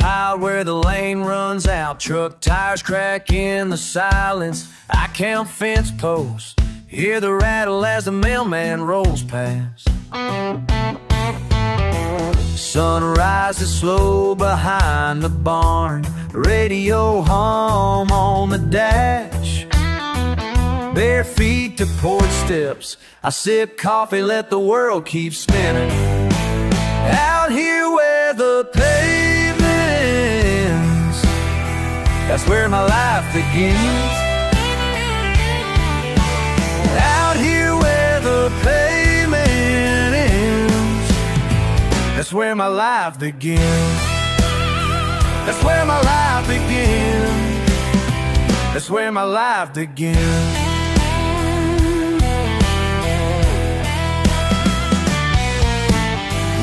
Out where the lane runs out, truck tires crack in the silence. I count fence posts, hear the rattle as the mailman rolls past. Sun rises slow behind the barn, radio hum on the dash. Bare feet to porch steps, I sip coffee, let the world keep spinning. Out here where the pavement ends, that's where my life begins. Out here where the pavement ends, that's where my life begins. That's where my life begins. That's where my life begins.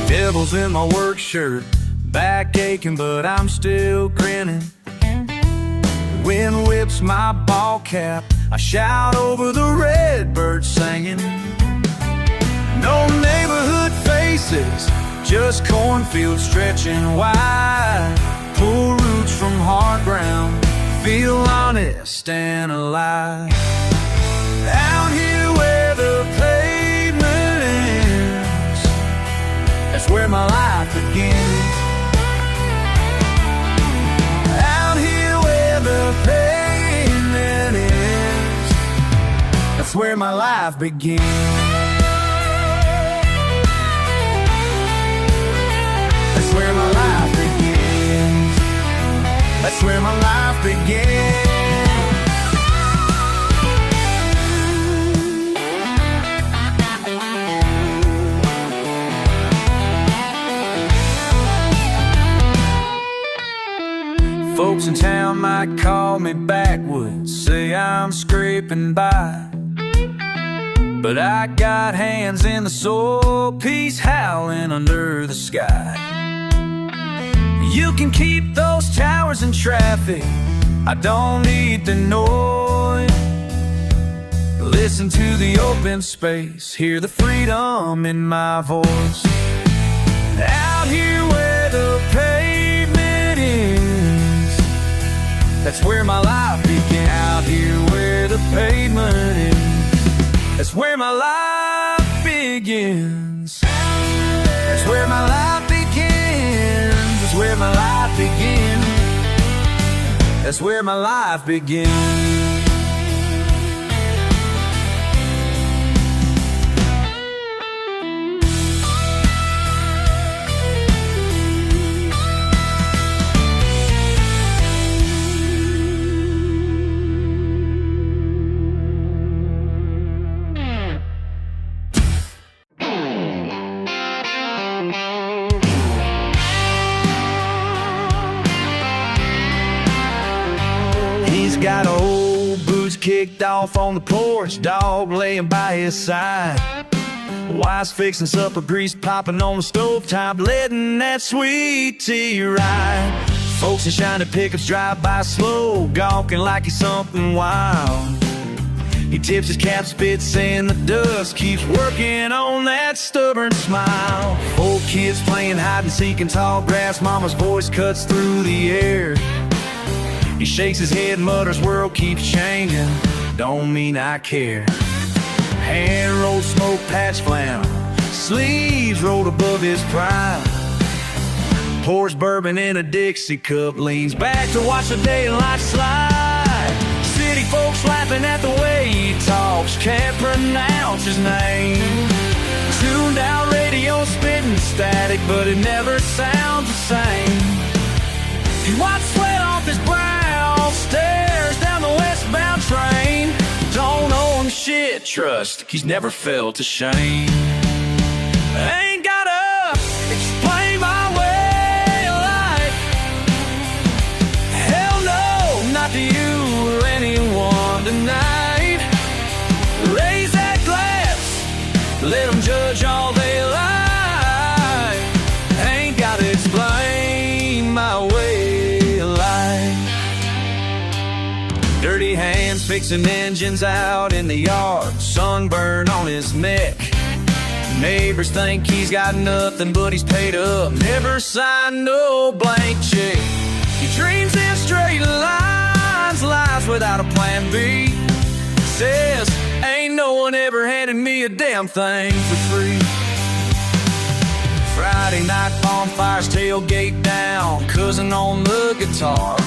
Devil's in my work shirt, back aching but I'm still grinning. Wind whips my ball cap, I shout over the redbirds singing. No neighborhood faces, just cornfields stretching wide. Pull roots from hard ground, feel honest and alive. Out here where the pavement ends, that's where my life begins. Out here where the pavement ends, that's where my life begins. That's where my life begins. That's where my life begins. Folks in town might call me backwoods, say I'm scraping by, but I got hands in the soil, peace howling under the sky. You can keep those towers in traffic, I don't need the noise. Listen to the open space, hear the freedom in my voice. Out here where the pavement is, that's where my life began. Out here where the pavement is, that's where my life begins. That's where my life begins. That's where my life begins. That's where my life begins. Got old boots kicked off on the porch, dog laying by his side. Wife's fixing supper, grease popping on the stovetop, letting that sweet tea ride. Folks in shiny pickups drive by slow, gawking like he's something wild. He tips his cap, spits in the dust, keeps working on that stubborn smile. Old kids playing hide and seek in tall grass, mama's voice cuts through the air. He shakes his head, mutters, world keeps changing, don't mean I care. Hand rolled smoke patch flannel, sleeves rolled above his pride. Pours bourbon in a Dixie cup, leans back to watch the daylight slide. City folks laughing at the way he talks, can't pronounce his name. Tuned out radio spitting static, but it never sounds the same. He wipes sweat off his brow, stares down the westbound train. Don't owe him shit, trust, he's never felt ashamed. Ain't gotta explain my way of life. Hell no, not to you or anyone tonight. Raise that glass, let them judge all they like. Ain't gotta explain my way. Dirty hands fixing engines out in the yard, sunburn on his neck. Neighbors think he's got nothing, but he's paid up, never signed no blank check. Dreams in straight lines, lives without a plan B. Says, ain't no one ever handed me a damn thing for free. Friday night bonfires, tailgate down, cousin on the guitar.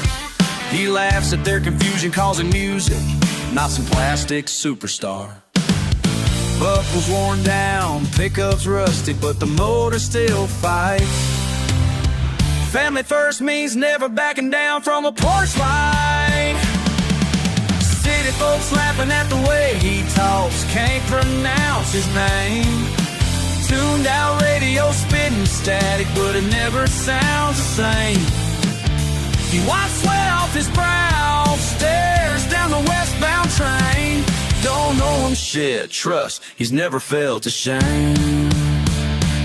He laughs at their confusion, causing music, not some plastic superstar. Buckles worn down, pickups rusty, but the motor still fights. Family first means never backing down from a porch light. City folks laughing at the way he talks, can't pronounce his name. Tuned out radio spitting static, but it never sounds the same. He wipes sweat off his brow, stares down the westbound train. Don't know him, shit, trust, he's never felt ashamed.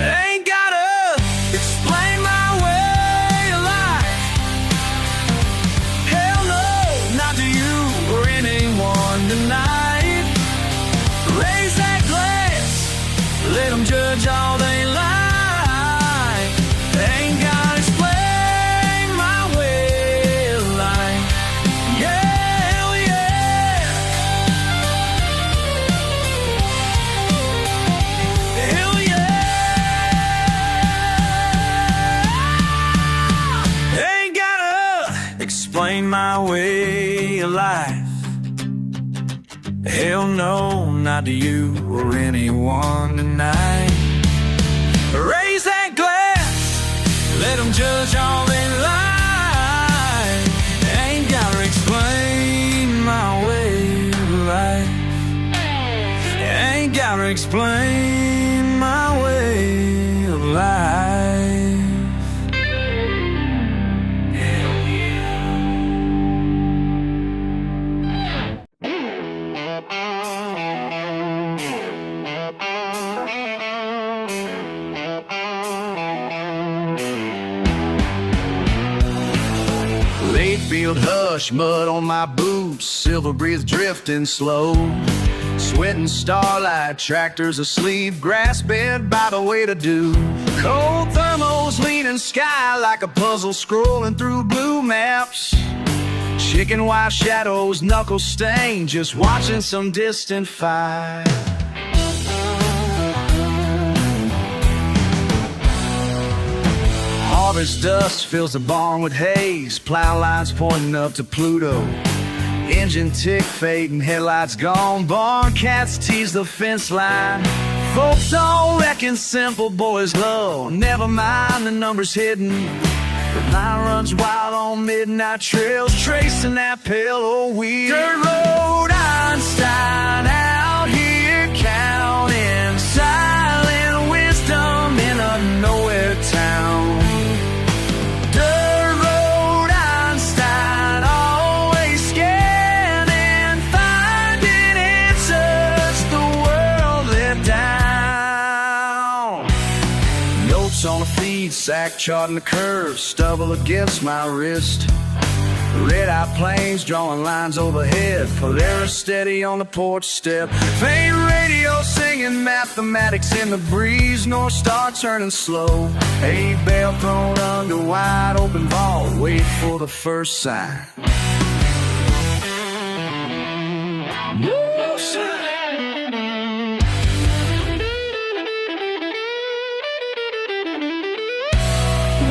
Ain't gotta explain my way of life. Hell no, not to you or anyone tonight. Raise that glass, let them judge all they like. Ain't gotta explain my way of life. Yeah, hell yeah. Hell yeah. Ain't gotta explain my way of life. Hell no, not to you or anyone tonight. Raise that glass, let them judge all they like. Ain't gotta explain my way of life. Ain't gotta explain my way of life. Field hush, mud on my boots, silver breeze drifting slow. Sweating starlight, tractors asleep, grass bed by the way to do. Cold thermals leaning sky like a puzzle scrolling through blue maps. Chicken white shadows, knuckles stained, just watching some distant fight. Harvest dust fills the barn with haze, plow lines pointing up to Pluto. Engine tick fading, headlights gone, barn cats tease the fence line. Folks all reckon simple boys low, never mind the numbers hidden. The line runs wild on midnight trails, tracing that pale old wheel. Dirt road, Einstein out here counting silent wisdom in a nowhere town. On a feed sack charting the curve, stubble against my wrist. Red-eye planes drawing lines overhead, Polaris steady on the porch step. Faint radio singing mathematics in the breeze, North Star turning slow. A bell thrown under wide open vault, wait for the first sign. No sign.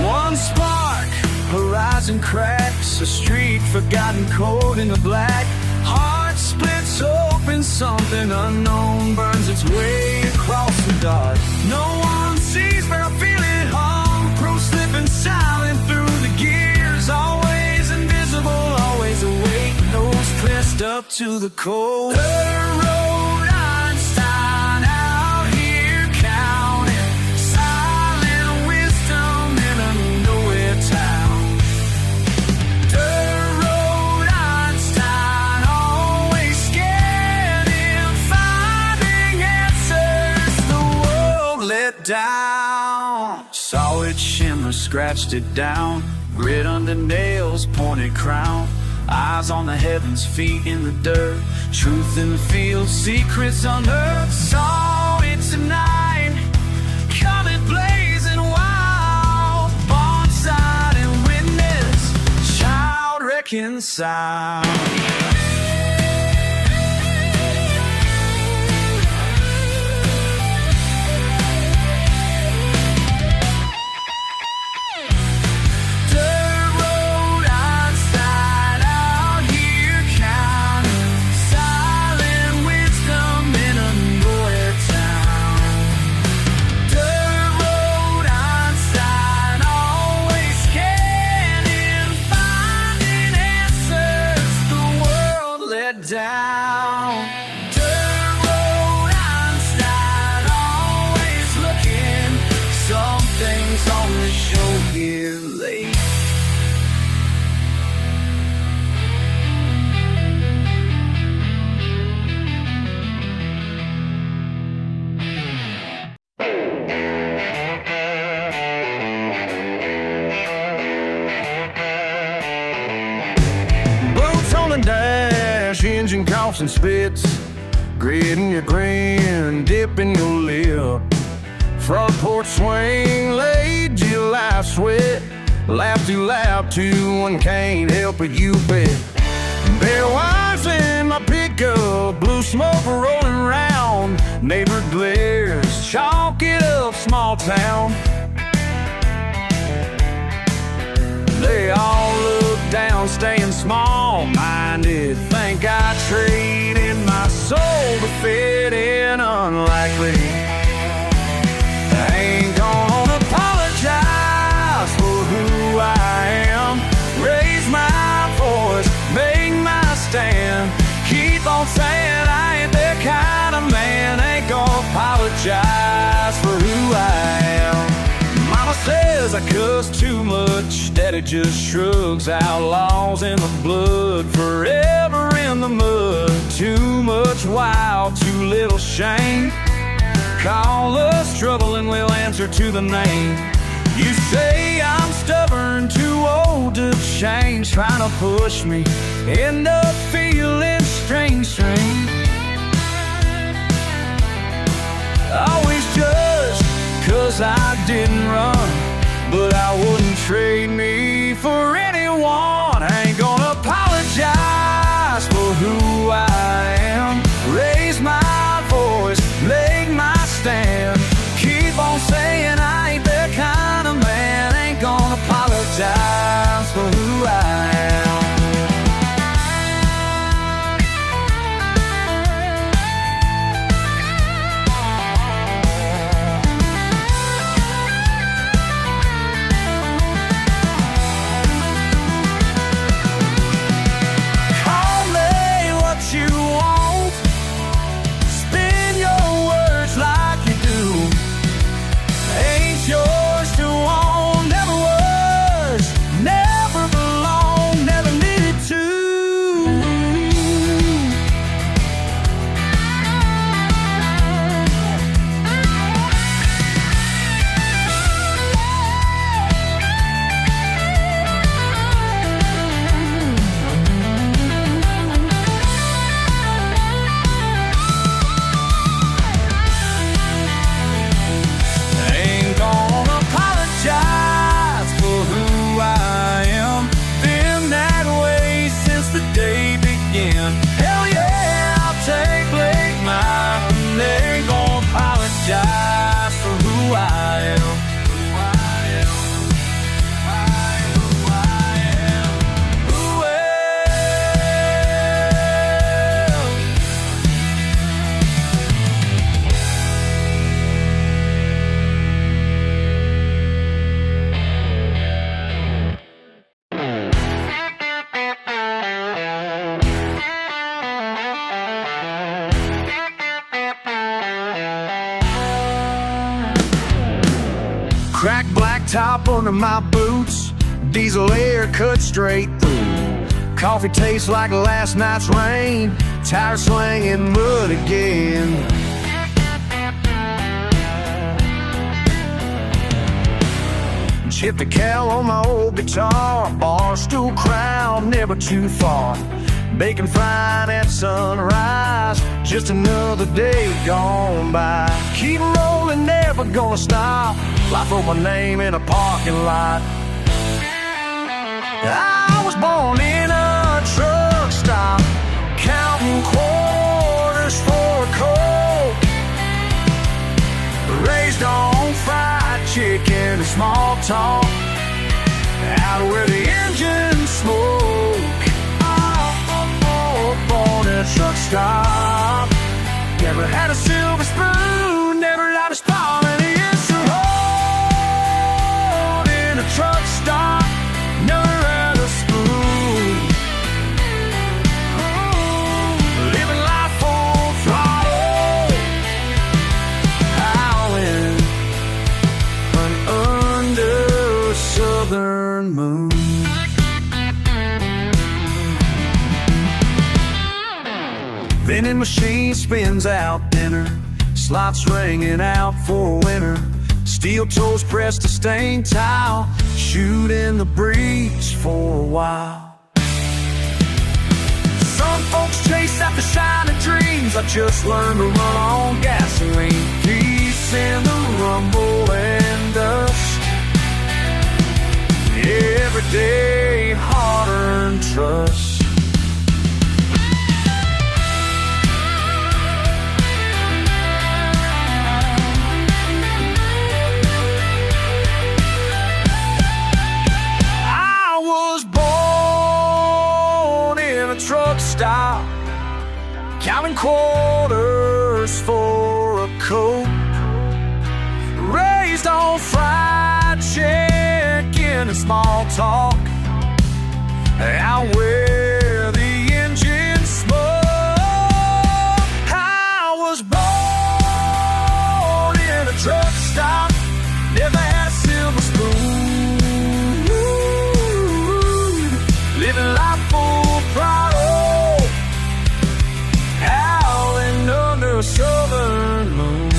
One spark, horizon cracks, a street forgotten cold in the black. Heart splits open, something unknown burns its way across the dark. No one sees, but I feel it hung, pro slipping silent through the gears. Always invisible, always awake, nose pressed up to the cold. Dirt road, Einstein out here counting silent wisdom in a nowhere town. Dirt road, Einstein always scared in finding answers. The world let down. Solid shimmer scratched it down. Grit under nails, pointed crown. Eyes on the heavens, feet in the dirt. Truth in the field, secrets unearthed. Saw it tonight, coming blazing wild. Bonside and witness, American sound. Down dirt road, Einstein, always looking. Some things on the show get late. Boots on the dash, engine coughs and spits, gritting your grin, dipping your lip. Front porch swing, late July sweat, lap to lap, 2-1 can't help it, you bet. Bare wires in my pickup, blue smoke rolling round, neighbor glares, chalk it up, small town. They all look down, staying small-minded. Think I traded my soul to fit in, unlikely. I ain't gonna apologize for who I am. Raise my voice, make my stand. Keep on saying I ain't that kind of man. Ain't gonna apologize for who I am. Mama says I cuss too much, Daddy just shrugs. Outlaws in the blood, forever in the mud. Too much wild, too little shame. Call us trouble and we'll answer to the name. You say I'm stubborn, too old to change. Trying to push me, end up feeling strange. Always judged 'cause I didn't run, but I wouldn't trade me for anyone. I ain't gonna apologize for who I am. Raise my voice, make my stand. Keep on saying I ain't that kind of man. Ain't gonna apologize for who I am. Crack black top under my boots, diesel air cut straight through. Coffee tastes like last night's rain, tire swinging mud again. Chip the cowl on my old guitar, bar stool crown, never too far. Bacon frying at sunrise, just another day gone by. Keep rolling, never gonna stop. I throw my name in a parking lot. I was born in a small talk out where the engine smoke. On a truck stop, never had a silver spoon, never had a spot in the instant hold. In a truck stop, never had a spoon. Living life full throttle, howling under a southern moon. Vending machine spins out dinner, slots ringing out for winter. Steel toes pressed to stained tile, shooting the breeze for a while. Some folks chase after shiny dreams. I just learned to run on gasoline. Peace in the rumble and dust. Every day hard-earned trust. Truck stop, counting quarters for a coat. Raised on fried chicken and small talk, out where the engine smoke. I was born in a truck stop, never had a silver spoon. Living life full throttle, under a southern moon.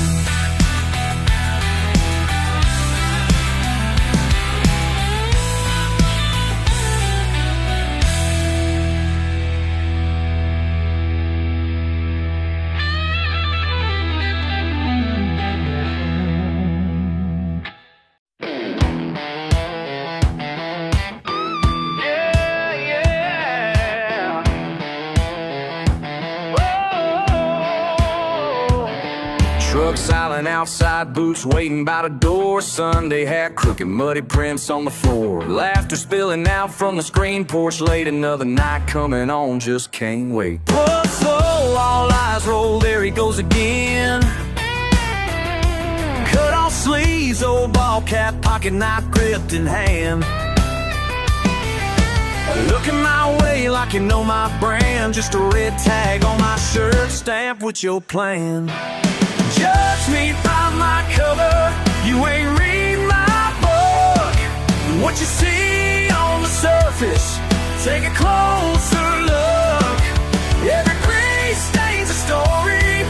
Truck silent outside, boots waiting by the door. Sunday hat, crooked muddy prints on the floor. Laughter spilling out from the screen porch late. Another night coming on, just can't wait. Whoa, all eyes roll, there he goes again. Cut off sleeves, old ball cap, pocket knife gripped in hand. Looking my way like you know my brand. Just a red tag on my shirt, stamped with your plan. Judge me by my cover, you ain't read my book. What you see on the surface, take a closer look. Every crease stains a story,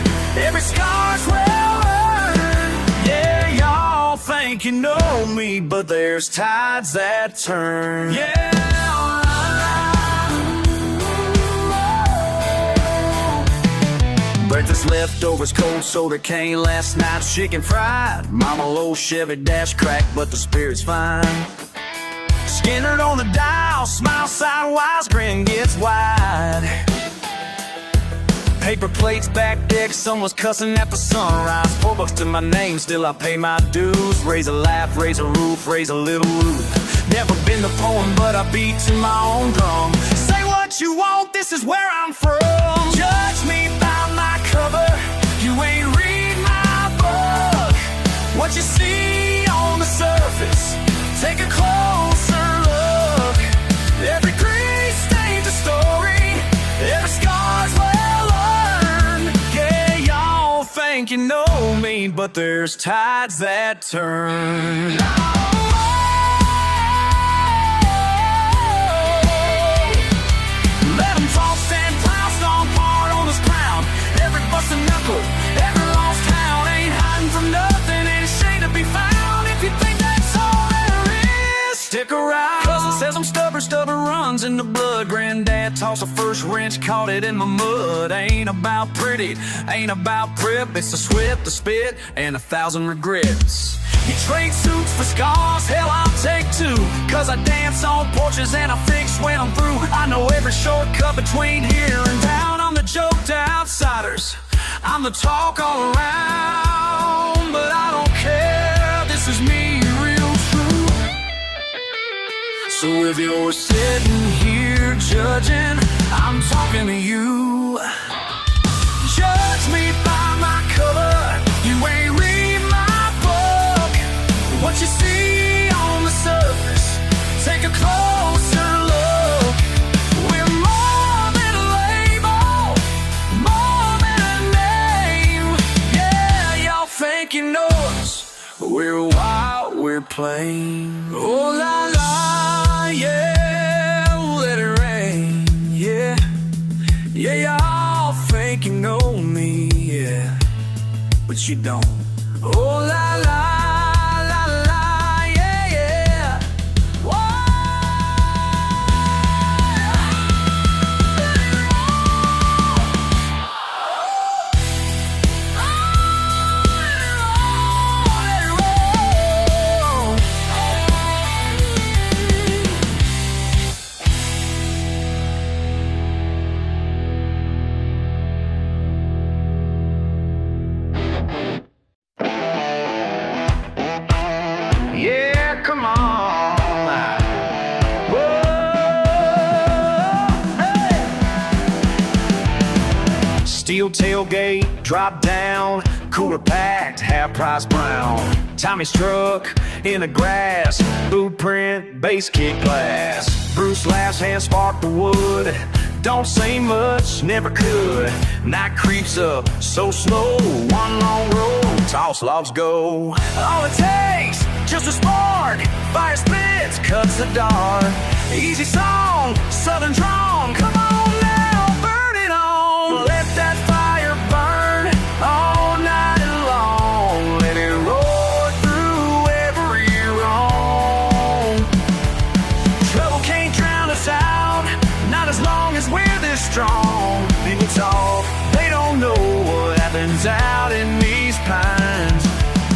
every scar's well earned. Yeah, y'all think you know me, but there's tides that turn. Yeah. Breakfast leftovers, cold soda cane, last night's chicken fried. Mama low Chevy dash cracked, but the spirit's fine. Skynyrd on the dial, smile sidewise, grin gets wide. Paper plates, back deck, someone's cussing at the sunrise. $4 to my name, still I pay my dues. Raise a laugh, raise a roof, raise a little roof. Never been the poem, but I beat to my own drum. Say what you want, this is where I'm from. Judge me by my cover, you ain't read my book. What you see on the surface, take a closer look. Every crease stains a story, every scar's well earned. Yeah, y'all think you know me, but there's tides that turn. Let them toss and plow, stomp hard on this ground. Every busted knuckle, every lost town ain't hiding from nothing, ain't ashamed to be found. If you think that's all there is, stick around. Cousin says I'm stubborn, stubborn runs in the blood. Granddad tossed a first wrench, caught it in my mud. Ain't about pretty, ain't about prep. It's the sweat, the spit, and 1,000 regrets. You trade suits for scars, hell I'll take two. Cause I dance on porches and I fix when I'm through. I know every shortcut between here and down. I'm the joke to outsiders, I'm the talk all around. But I don't care, this is me, real true. So if you're sitting here judging, I'm talking to you. Judge me by my cover, you ain't read my book. What you see on the surface, take a closer look. We're more than a label, more than a name. Yeah, y'all think you know us, we're wild, we're plain. Oh la la, yeah, let it rain. Yeah, yeah, y'all think you know me, yeah, but you don't. Oh la la. Yeah, come on. Whoa, hey. Steel tailgate, drop down, cooler packed, half price brown. Tommy's truck in the grass, boot print, bass kick glass. Bruce laughs, hand spark the wood. Don't say much, never could. Night creeps up so slow, one long road, toss logs go. All it takes, just a spark, fire splits, cuts the dark. Easy song, southern drawn, come on now, burn it on. Let that fire burn all night long. Let it roar through every wrong. Trouble can't drown us out, not as long as we're this strong. People talk, they don't know what happens out in these pines.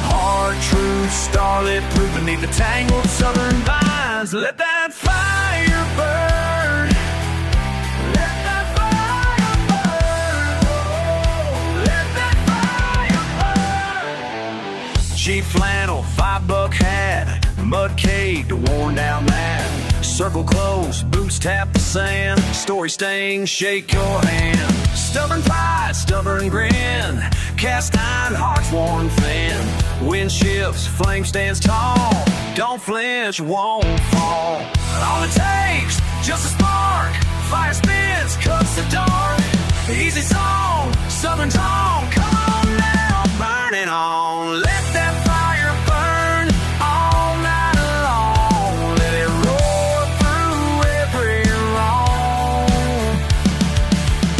Hard truth, starlit proof beneath the tangled southern vines. Let that fire burn. Let that fire burn. Oh, let that fire burn. Cheap flannel, $5 hat, mud caked, worn down mat. Circle close, boots tap the sand. Story stain, shake your hand. Stubborn pride, stubborn grin. Cast iron, hearts worn thin. Wind shifts, flame stands tall. Don't flinch, won't fall. All it takes, just a spark. Fire spins, cuts the dark. Easy song, southern tone. Come on now, burn it on. Let that fire burn all night long. Let it roar through every wrong.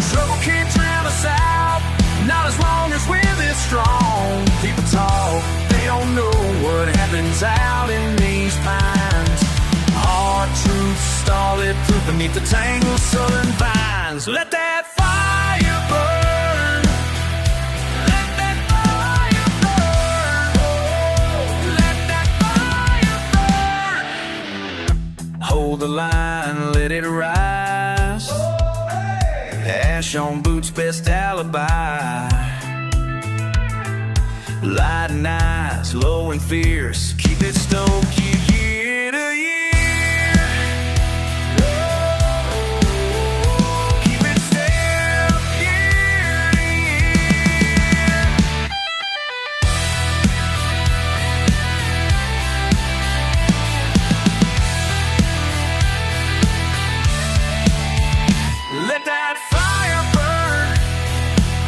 Trouble can't drown us out, not as long as we're this strong. People talk, they don't know what happens out in these pines. Hard truth, starlit proof beneath the tangled southern vines. Let that fire burn. Let that fire burn. Oh, let that fire burn. Hold the line, let it rise. Ash on boots, best alibi. Lighting eyes, low and fierce. Keep it stoked, year to year. Keep it step, year to year. Let that fire burn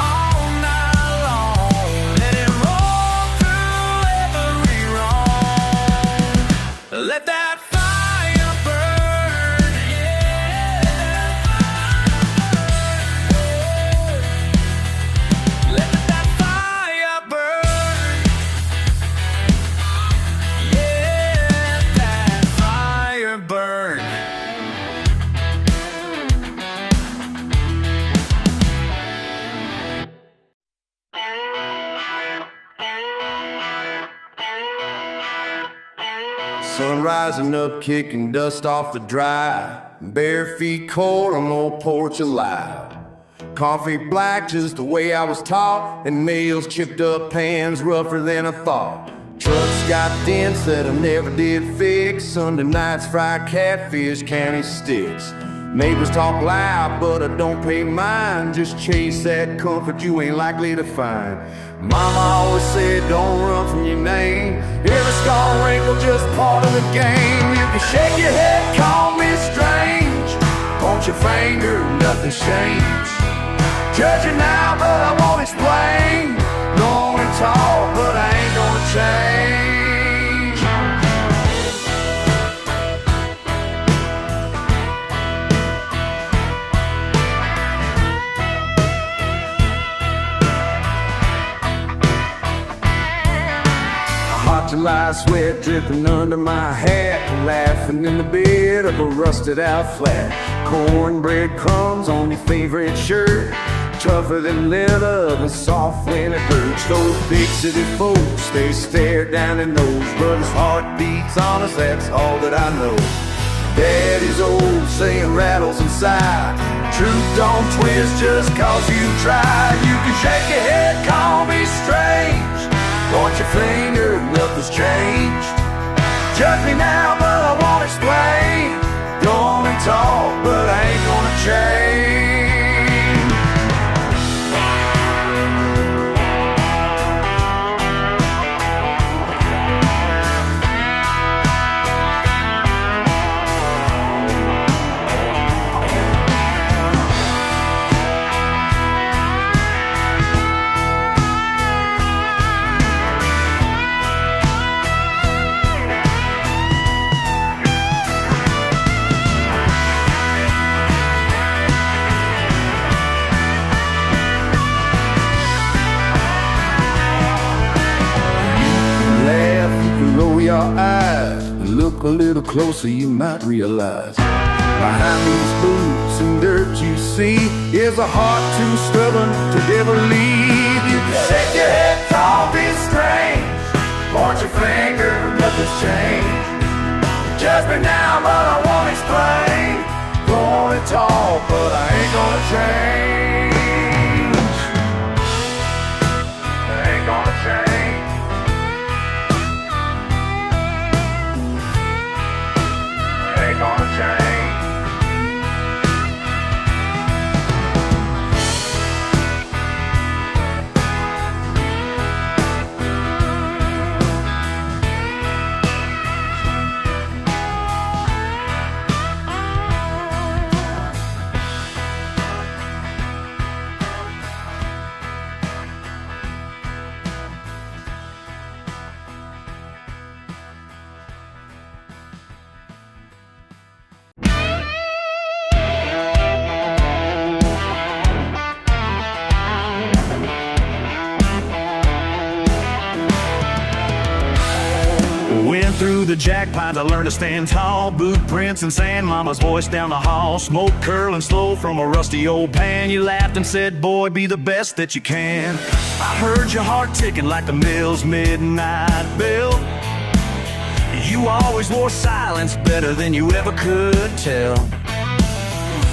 all night long. Let it roll through every wrong. Let that fire burn, yeah. Let that fire burn, yeah. That fire burn. Sun rising up, kicking dust off the dry. Bare feet cold on the old porch alive. Coffee black just the way I was taught, and nails chipped up, hands rougher than I thought. Trucks got dents that I never did fix. Sunday nights fried catfish, county sticks. Neighbors talk loud, but I don't pay mind. Just chase that comfort you ain't likely to find. Mama always said, don't run from your name. Every scar wrinkle just part of the game. You can shake your head, call me strange. Point your finger, nothing's changed. Judge you now, but I won't explain. Long and tall, but I ain't gonna change. Hot July sweat dripping under my hat, laughing in the bed of a rusted out flat. Cornbread crumbs on your favorite shirt, tougher than leather, the soft when it hurts. Those big city folks, they stare down their nose, but his heart beats honest, that's all that I know. Daddy's old saying rattles inside. Truth don't twist just cause you try. You can shake your head, call me strange. Point your finger, nothing's changed. Judge me now, but I won't explain. Don't talk, but I ain't gonna change. Your eyes, look a little closer, you might realize behind these boots and dirt you see is a heart too stubborn to ever leave. You can shake your head, call me strange. Point your finger, nothing's changed. Judge me now, but I won't explain. Gonna talk, but I ain't gonna change. I ain't gonna change. Gonna change. Through the jackpot, I learned to stand tall. Boot prints and sand, mama's voice down the hall. Smoke curling slow from a rusty old pan. You laughed and said, boy, be the best that you can. I heard your heart ticking like the mill's midnight bell. You always wore silence better than you ever could tell.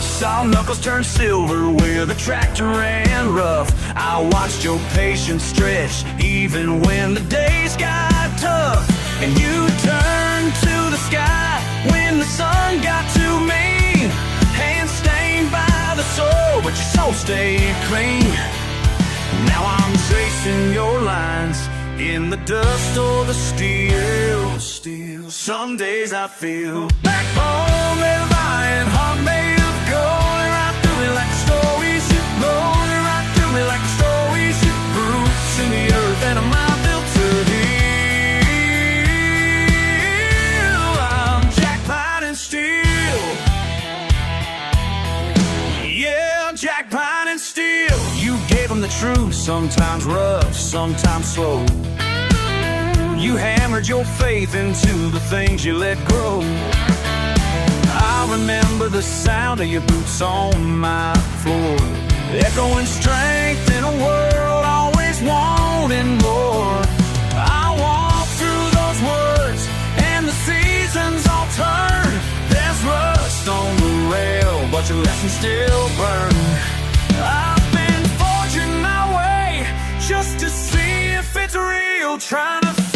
Saw knuckles turn silver where the tractor ran rough. I watched your patience stretch even when the days got tough. And you turned to the sky when the sun got to me. Hands stained by the soul, but your soul stayed clean. Now I'm tracing your lines in the dust or the steel. Some days I feel backbone made of iron, heart made of gold. And right through me like a story ship rolled. And right through me like a story ship. Roots in the earth and a mind built to heal. Steel. Yeah, jackpot and steel. You gave them the truth, sometimes rough, sometimes slow. You hammered your faith into the things you let grow. I remember the sound of your boots on my floor, echoing strength in a world always wanting more. I walk through those woods and the seasons all turn. There's rust on the rail, but your lessons still burn. I've been forging my way just to see if it's real, trying to feel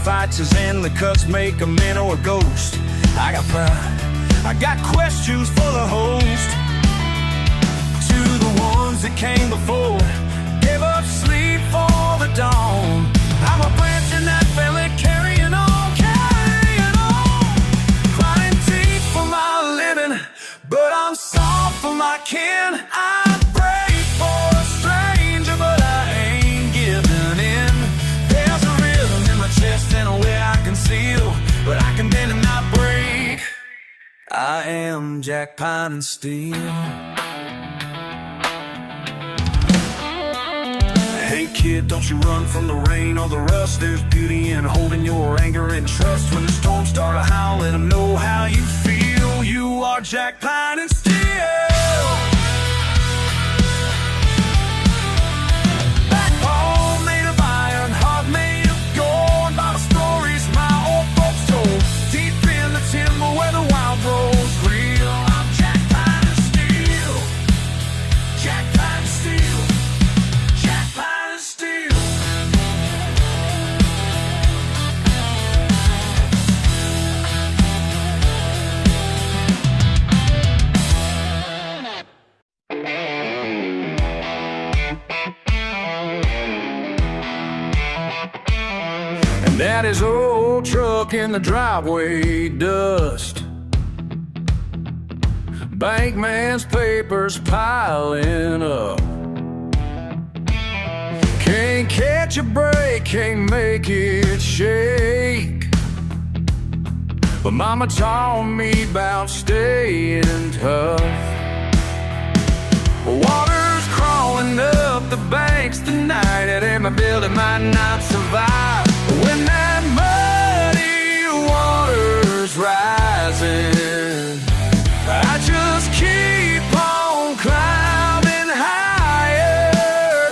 fights is and the cuts make a man or a ghost. I got pride, I got questions for the host. To the ones that came before, gave up sleep for the dawn. I'm a branch in that valley, carrying on, carrying on. Crying teeth for my living, but I'm soft for my kin. I pray for a stranger, but I ain't giving in. There's a rhythm in my chest and a way I conceal, but I can bend and not break. I am Jackpot Steel. Hey kid, don't you run from the rain or the rust. There's beauty in holding your anger and trust. When the storms start to howl, let them know how you feel. You are Jackpot and Steel. Backbone made of iron, heart made of gold. By the stories my old folks told. Deep in the timber where the wild grows real. I'm Jackpot and Steel. Jackpot and Steel. Jackpot and Steel. And that is old truck in the driveway dust. Bankman's papers piling up. Can't catch a break, can't make it shake. But mama taught me about staying tough. Water's crawling up the banks tonight, and my building might not survive. When that muddy water's rising, I just keep on climbing higher.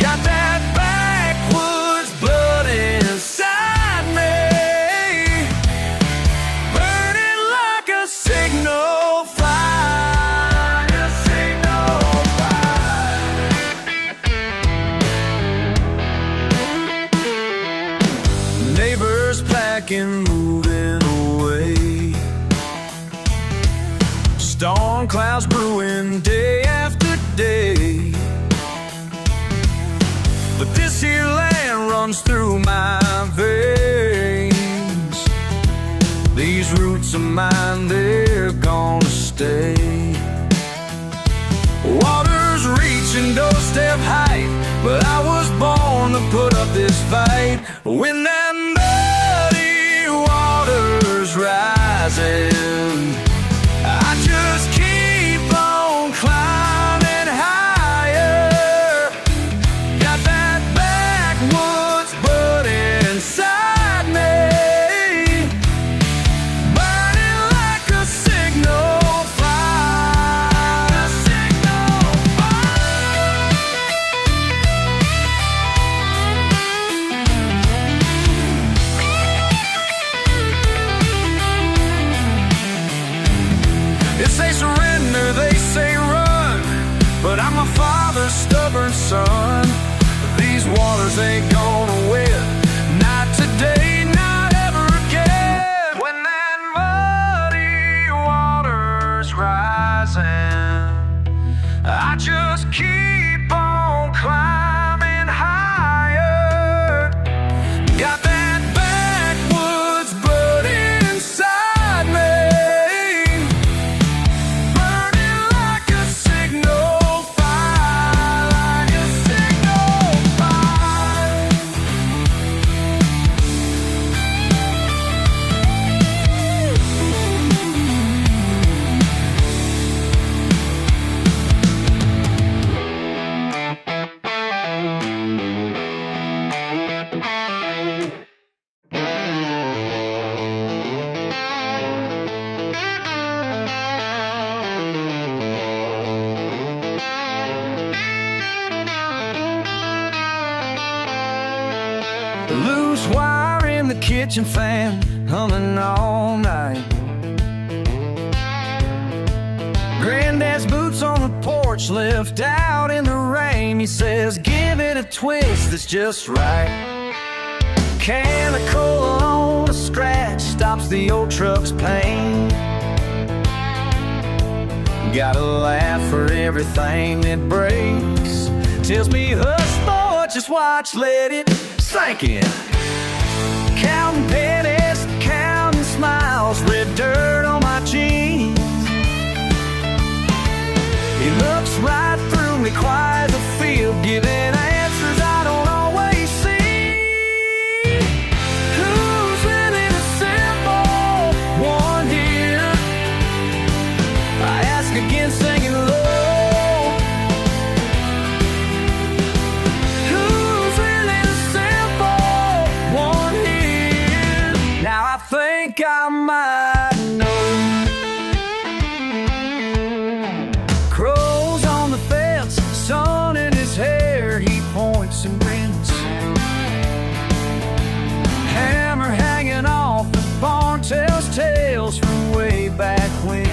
Got that backwoods blood inside me, burning like a signal fire, a signal fire. Neighbors packing, moving away. Storm clouds brewing day after day. But this here land runs through my veins. These roots of mine, they're gonna stay. Water's reaching doorstep height, but I was born to put up this fight. When that muddy water's rising, I just keep on climbing higher. Got that backwoods blood inside me, burning like a signal fire, a signal fire. They say surrender, they say run, but I'm my father's stubborn son. These waters ain't gonna win, not today, not ever again. When that muddy water's rising, I just keep on climbing higher. Got that backwoods blood inside me, burning like a signal fire, like a signal fire. Loose wire in the kitchen fan, humming all night. Granddad's boots on the porch, left out in the rain. He says, give it a twist that's just right. Mechanical on a scratch stops the old truck's pain. Gotta laugh for everything that breaks. Tells me, hush boy, just watch, let it sink in. Counting pennies, counting smiles, red dirt on my jeans. He looks right through me, quiet the field, giving answers I don't always see. Who's really the simple one here? I ask again, singing low. Who's really the simple one here? Now I think I might know. Crows on the fence, sun in his hair, he points and grins. Hammer hanging off the barn tells tales from way back when.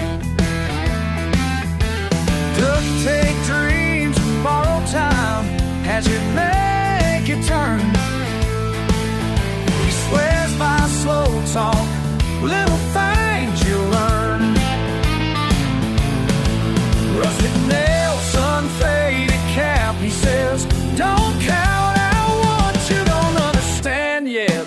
Duck take dreams, borrow time, has it make it turn. He swears by slow talk, little things you learn. Rusted nails, unfaded cap, he says, don't count out what you don't understand yet.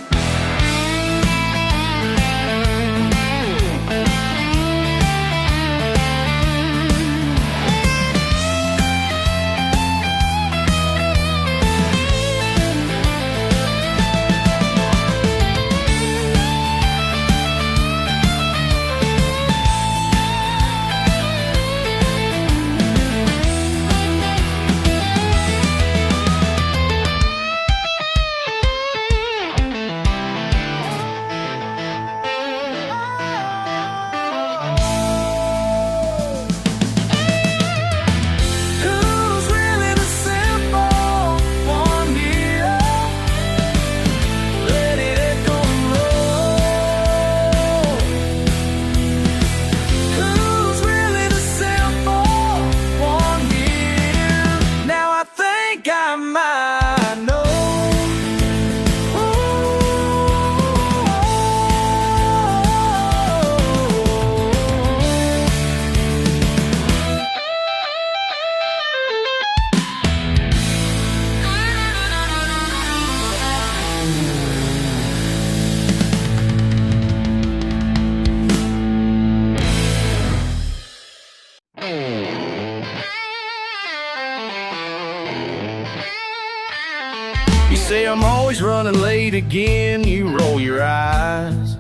You say I'm always running late again, you roll your eyes.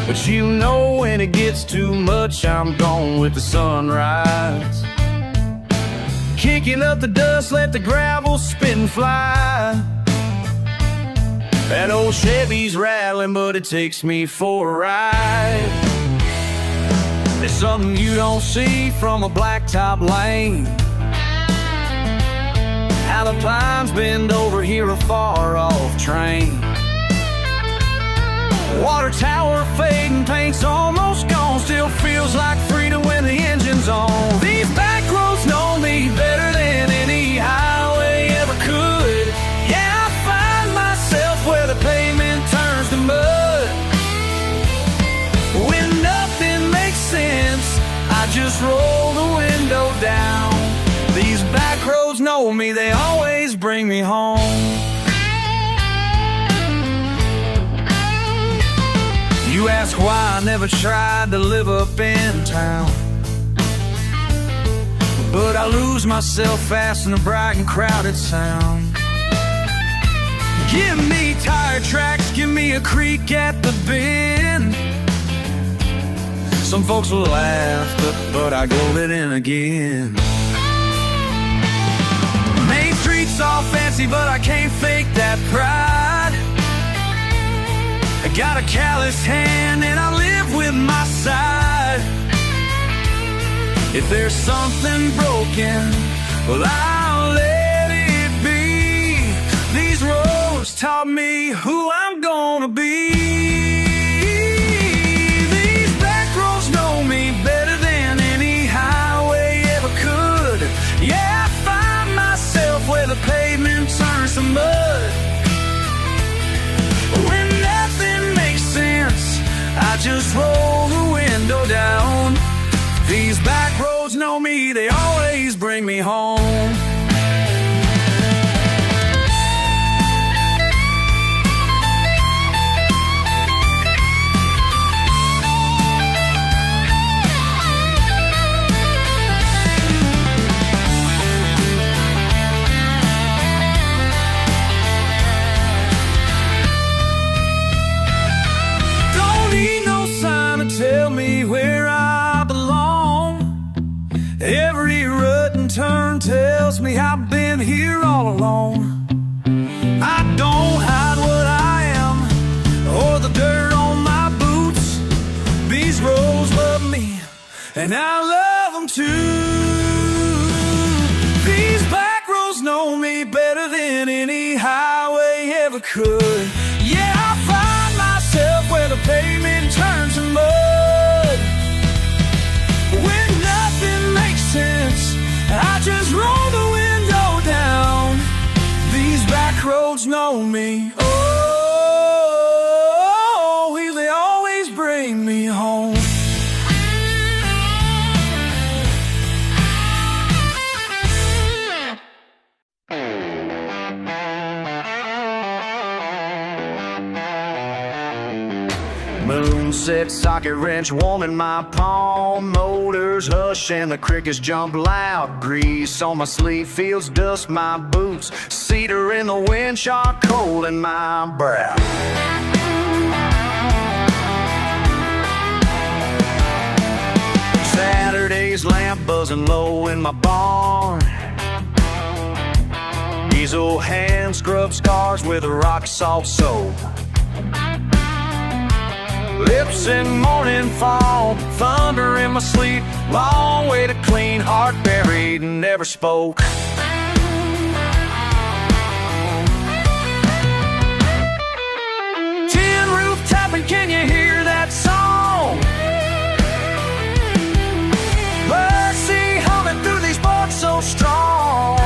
But you know when it gets too much, I'm gone with the sunrise. Kicking up the dust, let the gravel spin and fly. That old Chevy's rattling, but it takes me for a ride. There's something you don't see from a blacktop lane. How the pines bend over here, a far-off train. Water tower fading, paint's almost gone. Still feels like freedom when the engine's on. These back roads know me better than any highway ever could. Yeah, I find myself where the pavement turns to mud. When nothing makes sense, I just roll the window down. These back roads know me, they always bring me home. You ask why I never tried to live up in town, but I lose myself fast in the bright and crowded sound. Give me tire tracks, give me a creek at the bend. Some folks will laugh, but I go let in again. Main Street's all fancy, but I can't fake that pride. I got a calloused hand and I live with my side. If there's something broken, well, I'll let it be. These roads taught me who I'm gonna be. These back roads know me better than any highway ever could. Yeah, I find myself where the pavement turns to mud. just roll the window down. These back roads know me, they always bring me home. Tell me where I belong. Every rut and turn tells me I've been here all along. I don't hide what I am or the dirt on my boots. These roads love me and I love them too. These back roads know me better than any highway ever could. Yeah, I find myself where the pavement turns to mud. I just roll the window down. These back roads know me. Oh, they always bring me home. Moonset socket wrench warming my palm. Motors hush and the crickets jump loud. Grease on my sleeve feels dust my boots. Cedar in the wind shot cold in my brow. Saturday's lamp buzzing low in my barn. Diesel hand scrub scars with a rock salt soap. Lips in morning fog, thunder in my sleep. Long way to clean, heart buried and never spoke. Tin roof tapping, can you hear that song? Mercy humming through these boards so strong.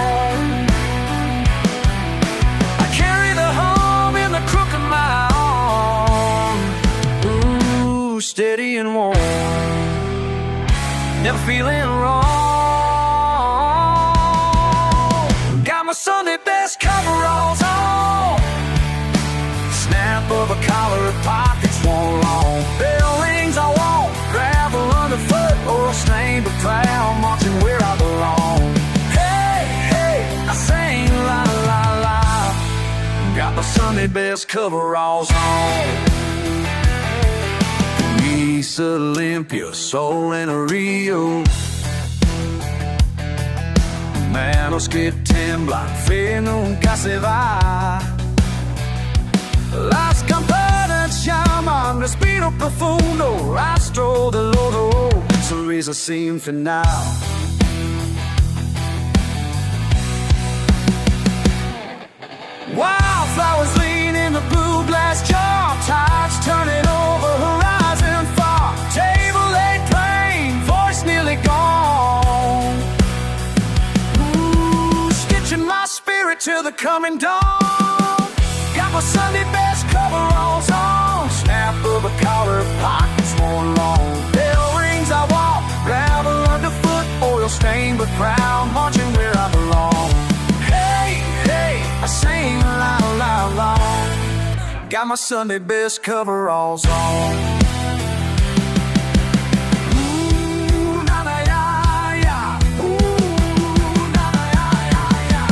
I carry the hum in the crook of my steady and warm, never feeling wrong. Got my Sunday best coveralls on. Snap of a collar, pockets won't long. Bell rings I won't, gravel underfoot, oil stained but proud, marching where I belong. Hey, hey, I sing la la la. Got my Sunday best coveralls on. Olympia, Sol and Rio. Manos que temblan, fe nunca se va. Las campanas llaman, respiro profundo, rastro del lodo, sonrisa sin final. Wildflowers lean in the blue glass jar, tides turning over horizon far. Table laid plain, voice nearly gone. Ooh, stitching my spirit to the coming dawn. Got my Sunday best coveralls on. Snap of a collar, pockets more long. Bell rings I walk, gravel underfoot, oil stained but proud, marching where I belong. Hey, hey, I sing la la la. Got my Sunday best coveralls on. Ooh, na na ya ya. Ooh, na na ya ya ya.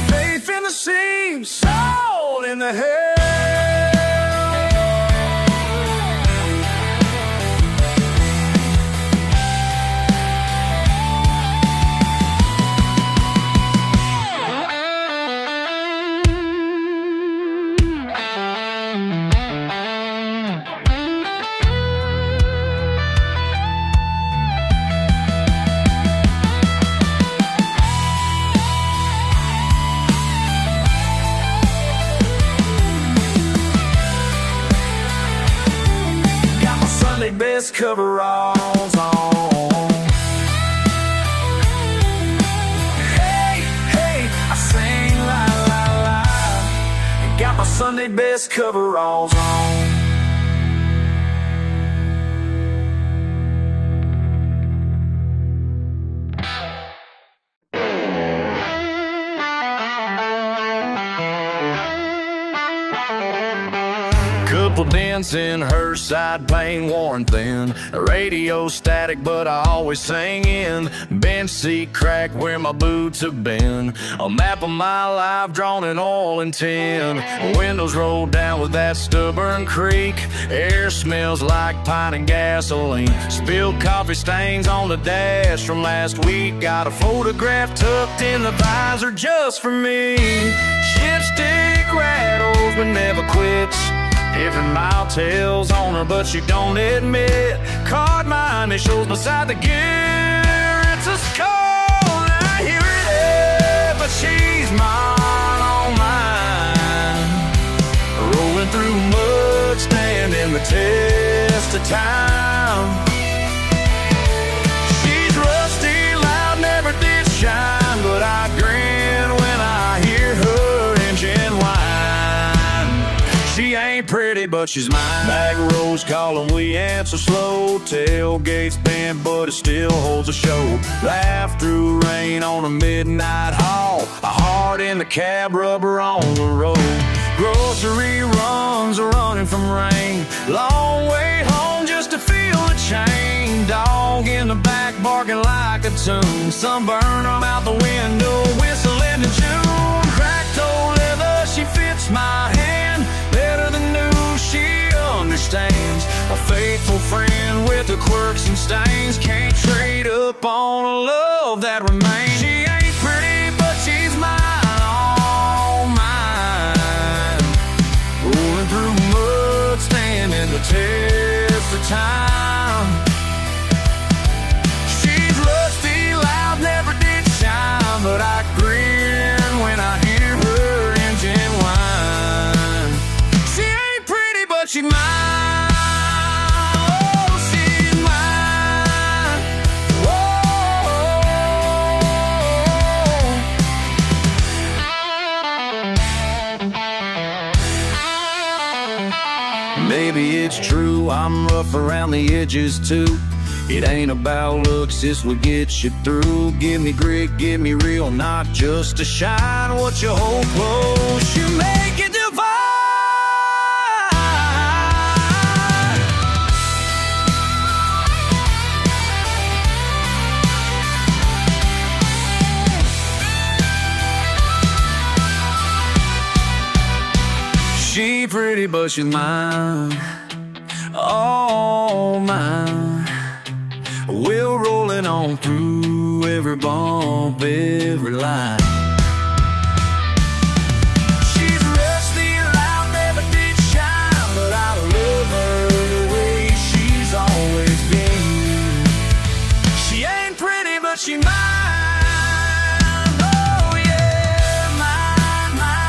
Faith in the seam, soul in the head. Best coveralls on. Hey, hey, I sing la la la. Got my Sunday best coveralls on. Couple dents in her side pane worn thin. Radio static, but I always sang in. Bench seat crack where my boots have been. A map of my life drawn in oil and tin. Windows rolled down with that stubborn creak. Air smells like pine and gasoline. Spilled coffee stains on the dash from last week. Got a photograph tucked in the visor just for me. Shipstick rattles but never quits. Different mile tells on her, but she don't admit. Caught my initials beside the gear. It's a skull, and I hear it, but she's mine, all mine. Rolling through mud, standing the test of time. She's rusty, loud, never did shine, but I grin when I hear her engine whine. She ain't pretty, but she's mine. Backroads calling, we answer slow. Tailgates bent, but it still holds a show. Laugh through rain on a midnight haul. A heart in the cab, rubber on the road. Grocery runs are running from rain. Long way home just to feel the chain. Dog in the back barking like a tune. Sunburn I'm out the window, whistling to June. Cracked old leather, she fits my hand better than new, she understands. A faithful friend with the quirks and stains. Can't trade up on a love that remains. She ain't pretty, but she's mine, all mine. Rolling through mud, standing the test of time. She's rusty, loud, never did shine, but I grin when I hear her engine whine. She ain't pretty, but she's mine. Oh, she's mine. Whoa. Maybe it's true, I'm rough around the edges too. It ain't about looks, this will get you through. Give me grit, give me real, not just a shine. What you hold close, you make it divine. She pretty, but she's mine, all mine. We're rolling on through every bump, every line. She's rusty, loud, never did shine, but I love her the way she's always been. She ain't pretty, but she mine. Oh yeah, mine, mine,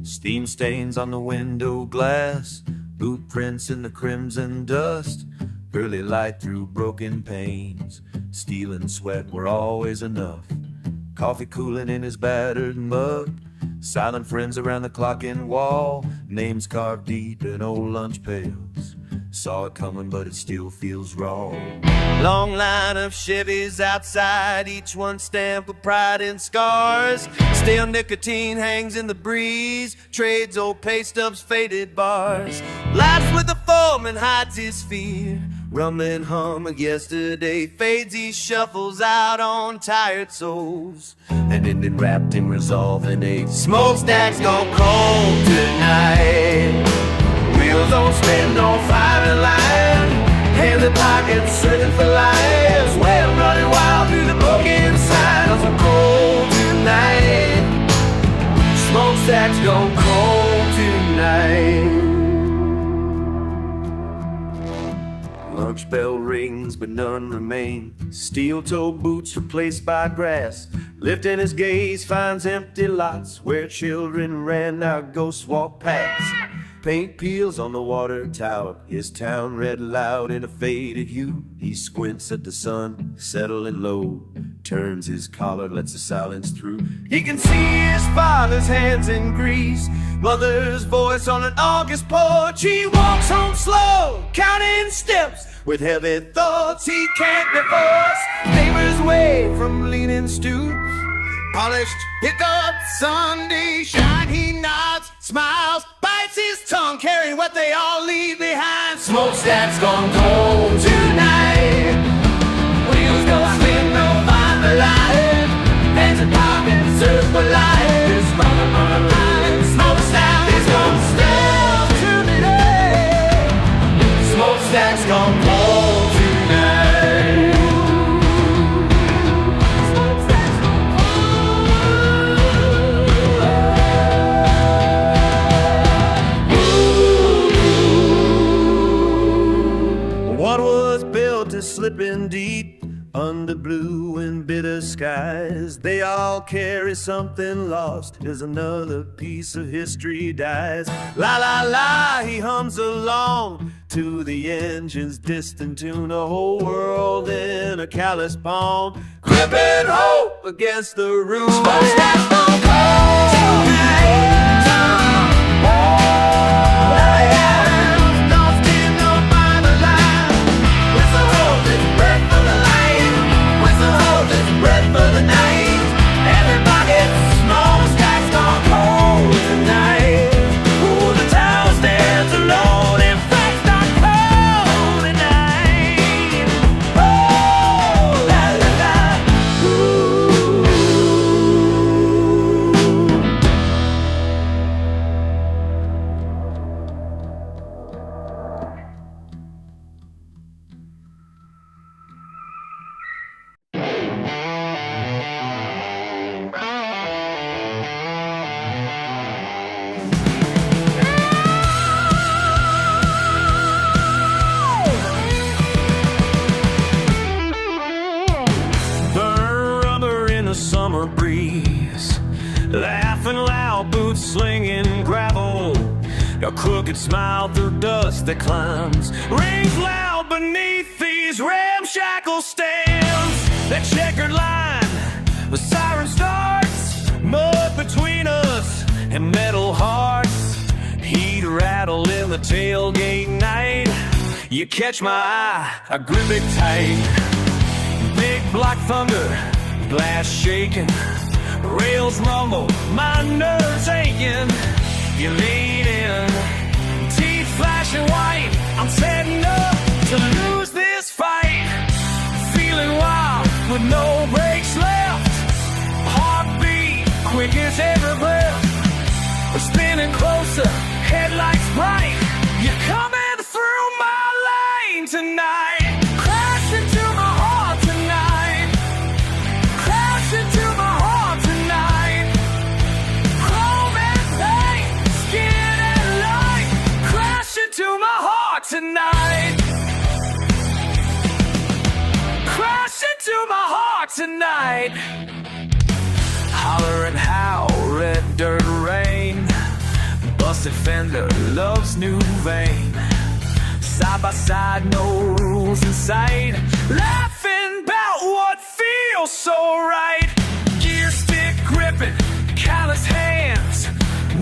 steam stains on the window glass, boot prints in the crimson dust, early light through broken panes. Steel and sweat were always enough. Coffee cooling in his battered mug. Silent friends around the clock-in wall. Names carved deep in old lunch pails. Saw it coming, but it still feels raw. Long line of Chevys outside, each one stamped with pride and scars. Stale nicotine hangs in the breeze, trades old pay stubs, faded bars. Laughs with the foreman, hides his fear. Rumbling hum of yesterday fades, he shuffles out on tired souls. And ended wrapped in resolve and a smokestack's gone cold tonight. Wheels don't spin, no firing line. Hands in pockets, searching for lives. Well, running wild through the broken signs of cold tonight. Smokestacks go cold tonight. Lunch bell rings, but none remain. Steel-toed boots replaced by grass. Lifting his gaze, finds empty lots where children ran, now ghosts walk past. Paint peels on the water tower, his town read loud in a faded hue. He squints at the sun, settling low. turns his collar, lets the silence through. He can see his father's hands in grease, mother's voice on an August porch. He walks home slow, counting steps, with heavy thoughts he can't be forced. Neighbors wave from leaning stoops, polished pickup Sunday shine. He nods, smiles, bites his tongue, carrying what they all leave behind. Smokestack's gone cold tonight, wheels go spin, no fire light, hands are popping, circle light. This mother smokestack is gone stale today. Smokestack's gone cold tonight. What was built to slipping deep under blue and bitter skies, they all carry something lost as another piece of history dies. La la la, he hums along to the engine's distant tune, a whole world in a callous palm, gripping hope against the roof. Smokestack's gone cold tonight. Bread for the night. Everybody's smokestack's gone cold tonight. Oh, the town stands alone. In fact, not cold tonight. Oh, la la la. Ooh. Summer breeze, laughing loud, boots slinging gravel, a crooked smile through dust that climbs, rings loud beneath these ramshackle stands. That checkered line, the siren starts, mud between us and metal hearts, heat rattle in the tailgate night. You catch my eye, I grip it tight. Big black thunder, glass shaking, rails rumble, my nerves aching. You lean in, teeth flashing white. I'm setting up to lose this fight. Feeling wild with no brakes left. Heartbeat quick as every breath. We're spinning closer, headlights bright. You're coming through my lane tonight. Crash into my heart tonight. Crash into my heart tonight. Chrome and paint, skin and light. Crash into my heart tonight. Crash into my heart tonight. Holler and howl, red dirt rain. Busted fender, love's new vein. Side by side, no rules in sight. Laughing about what feels so right. Gear stick gripping, callous hands.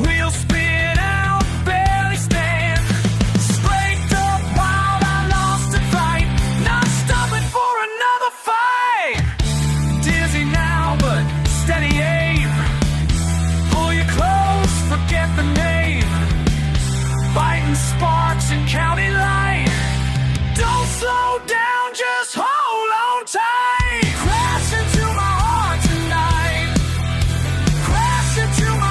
Wheels spin out, barely stand. Scraped up wild, I lost a fight. Not stopping for another fight. Dizzy now, but steady aim. Pull you close, forget the name. Biting sparks and county line. Don't slow down, just hold on tight. Crash into my heart tonight. Crash into my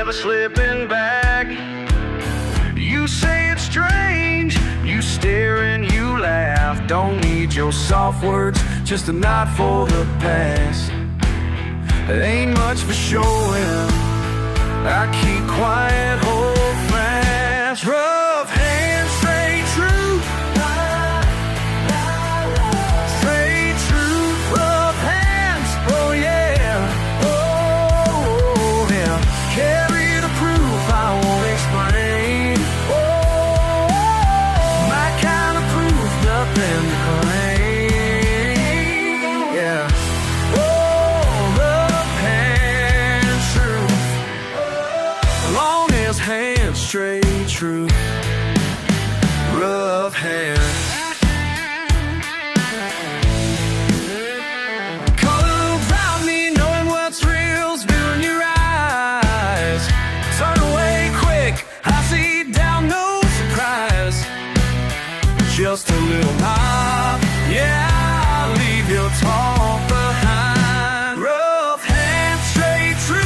never slipping back. You say it's strange, you stare and you laugh. Don't need your soft words, just a nod for the past. It ain't much for showing, I keep quiet, hold fast. Rough hands, straight true. Straight true, rough hands, oh yeah. Oh yeah, carry the proof, I won't explain. Oh, my kind of proof, nothing to claim. Yeah. Straight true, rough hands. Color around me, knowing what's real's doing your eyes. Turn away quick, I see down, no surprise. Just a little nod, yeah, I'll leave your talk behind. Rough hands, straight true.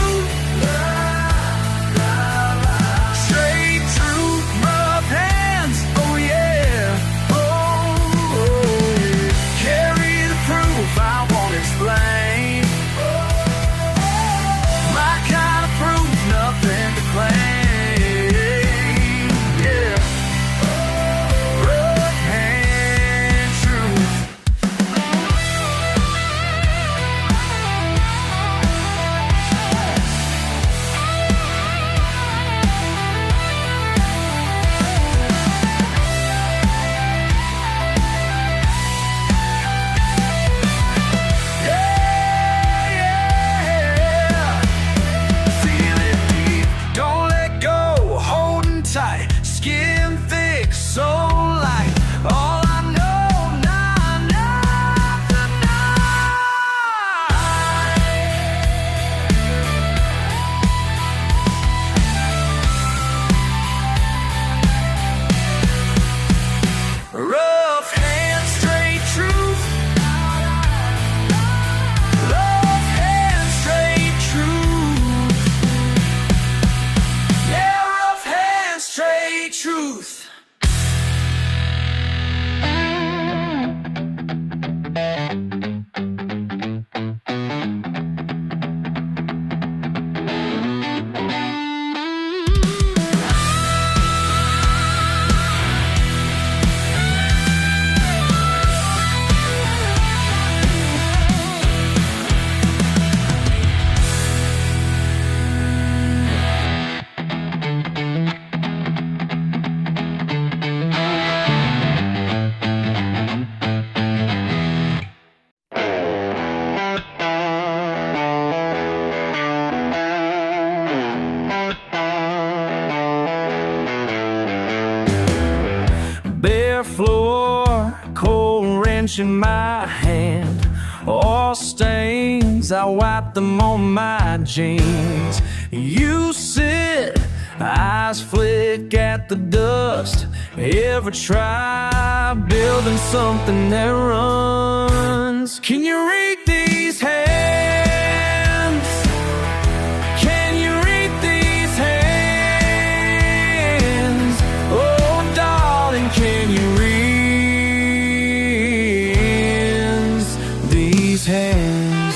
Floor, cold wrench in my hand, all stains, I wipe them on my jeans. You sit, eyes flick at the dust. Ever try building something that runs? Can you read these hands? Can you read these hands? Oh darling, can you read these hands?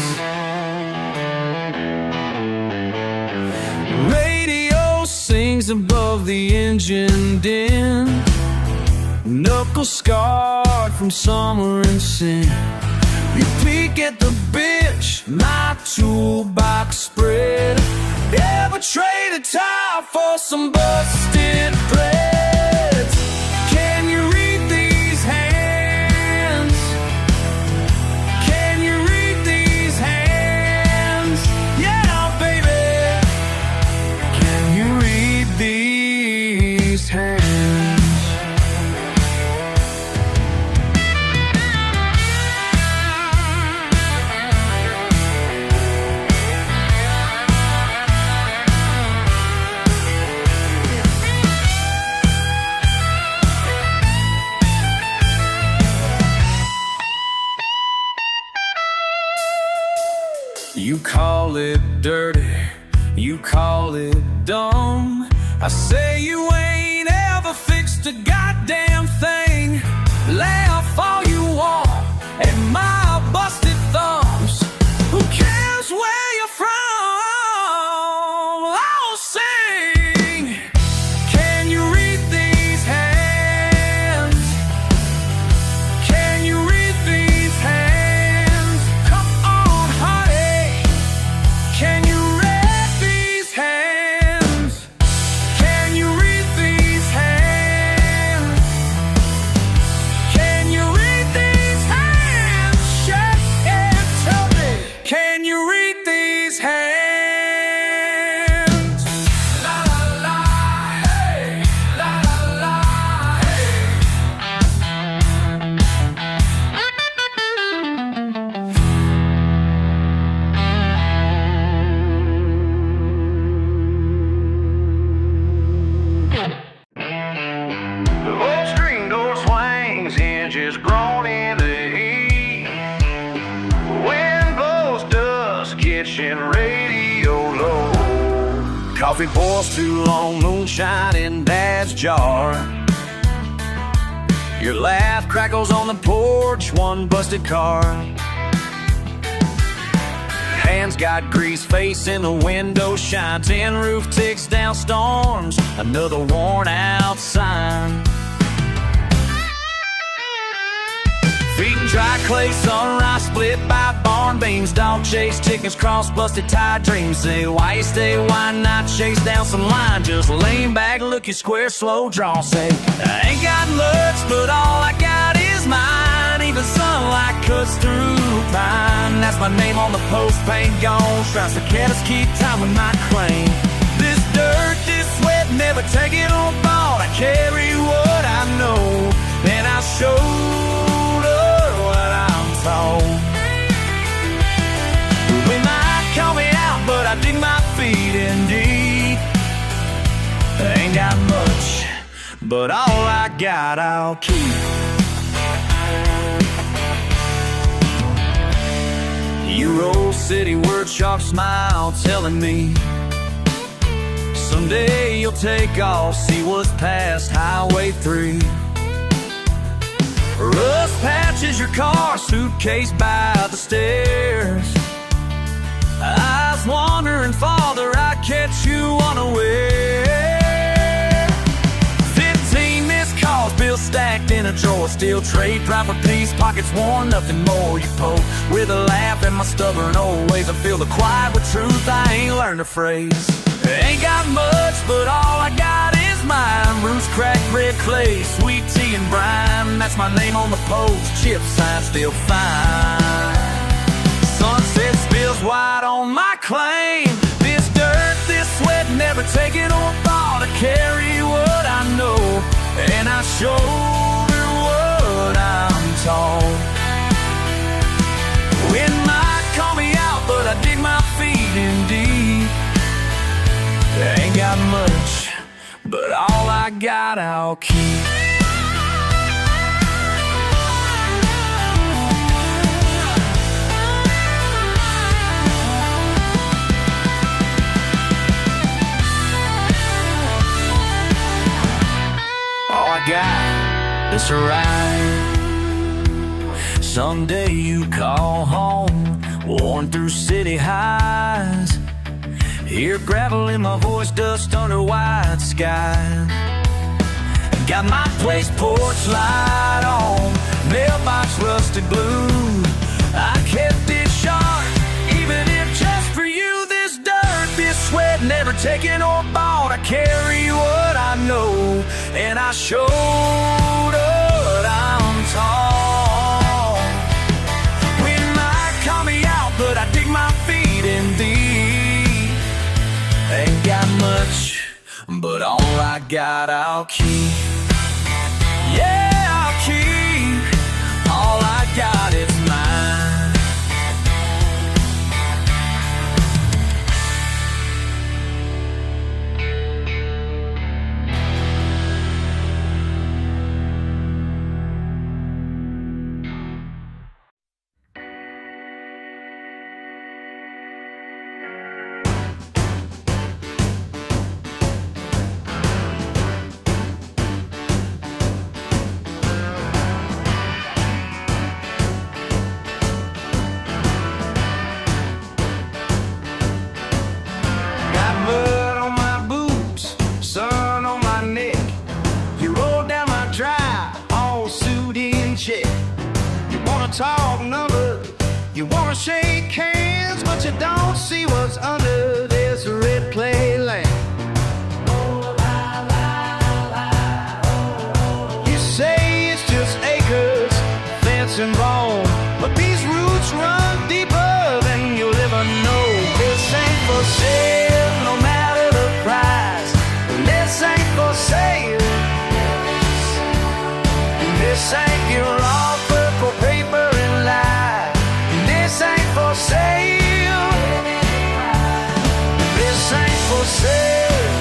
Radio sings above the engine din, knuckles scarred from summer and sin. You peek at the bench, my toolbox spread. Ever trade a tire for some busted threads? Can you read these hands? Can you read these hands? Yeah, baby. Can you read these hands? You call it dirty, you call it dumb. I say you ain't ever fixed a goddamn thing. Laugh all you want at my busted thumbs. Who cares where you're from? I'll sing. Can you read these hands? Can you read these hands? Come on, honey. Can you read these hands? Can you read these hands? Can you read these hands? Shut and tell me. Can you read these hands? La la la, hey. La la la, hey. The old screen door swings, hinges grown in the heat. Wind blows dust, kitchen radio low. Coffee boils too long, moonshine in Dad's jar. Your laugh crackles on the porch, one busted car. Hands got grease, face in the window shine. Tin roof ticks down storms, another worn out sign. Feet dry clay, sunrise split by barn beams. Dog chase, chickens cross, busted tie dreams. Say why you stay, why not chase down some line? Just lean back, look you square, slow draw. Say I ain't got much, but all I got is mine. Even sunlight cuts through pine. That's my name on the post, paint gone. Tries to get us, keep time with my claim. This dirt, this sweat, never take it on board. I carry what I know, and I showed her what I'm told. We might call me out, but I dig my feet in deep. I ain't got much, but all I got I'll keep. You roll city word, sharp smile telling me someday you'll take off, see what's past Highway 3. Rust patches your car, suitcase by the stairs. Eyes wandering farther, I catch you unaware. 15 missed calls, bills stacked in a drawer. Steel trade, proper piece, pockets worn, nothing more. You poke with a laugh at my stubborn old ways. I feel the quiet with truth, I ain't learned a phrase. Ain't got much, but all I got is mine. Roots cracked, red clay, sweet tea and brine. That's my name on the post, chip sign still fine. Sunset spills white on my claim. This dirt, this sweat, never take it on thought. I carry what I know, and I shoulder what I'm taught. Wind might call me out, but I dig my feet in deep. Ain't got much, but all I got I'll keep. All I got is a ride. Someday you call home, worn through city highs. Hear gravel in my voice, dust under wide skies. Got my place porch light on, mailbox rusted blue. I kept it sharp, even if just for you. This dirt, this sweat, never taken or bought. I carry what I know, and I showed what I'm taught. Wind might call me out, but I dig my feet in deep. Ain't got much, but all I got I'll keep. Yeah, I'll keep. All I got is mine. You wanna shake hands, but you don't see what's under this red clay land. You say it's just acres, fence and bone, but these roots run deeper than you'll ever know. This ain't for sale, no matter the price. This ain't for sale. This ain't your offer for paper and lie. This ain't for sale. This ain't for sale.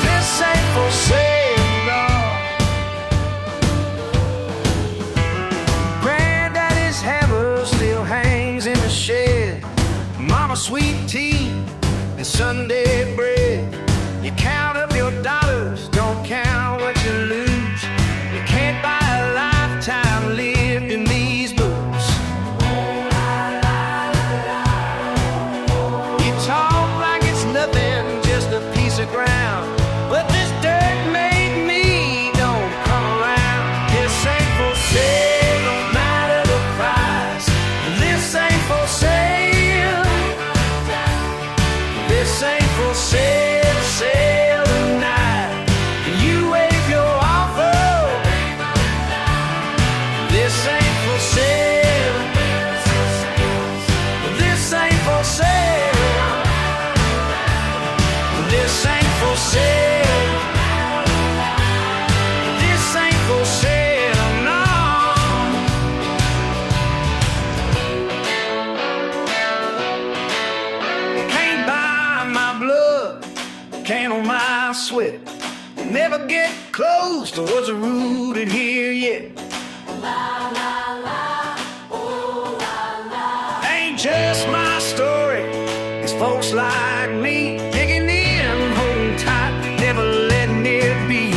This ain't for sale, no. Granddaddy's hammer still hangs in the shed. Mama's sweet tea and Sunday bread. You count up your dollars, don't count what you lose. You can't buy a lifetime lived in these boots. You talk like it's nothing, just a piece of ground, but this dirt made me don't come around. This ain't for sale, no matter the price. This ain't for sale. This ain't for sale, sale tonight. You wave your offer. This ain't for sale. This ain't for sale. This ain't for sale. This ain't for sale, no. Can't buy my blood, can't on my sweat. Never get close to what's rooted here yet. Ain't just my story, it's folks like me digging in, holding tight, never letting it be.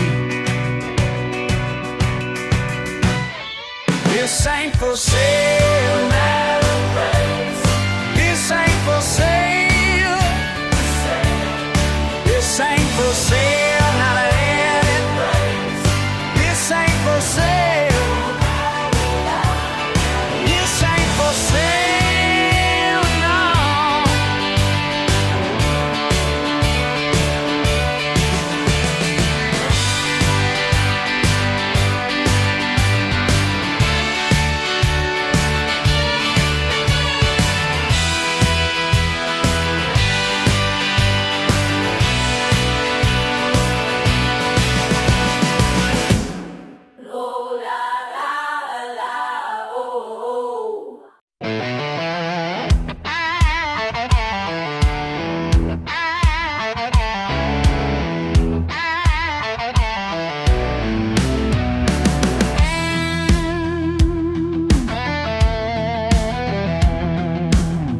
This ain't for sale, this ain't for sale. This ain't for sale, not a minute. This ain't for sale. This ain't for sale, no.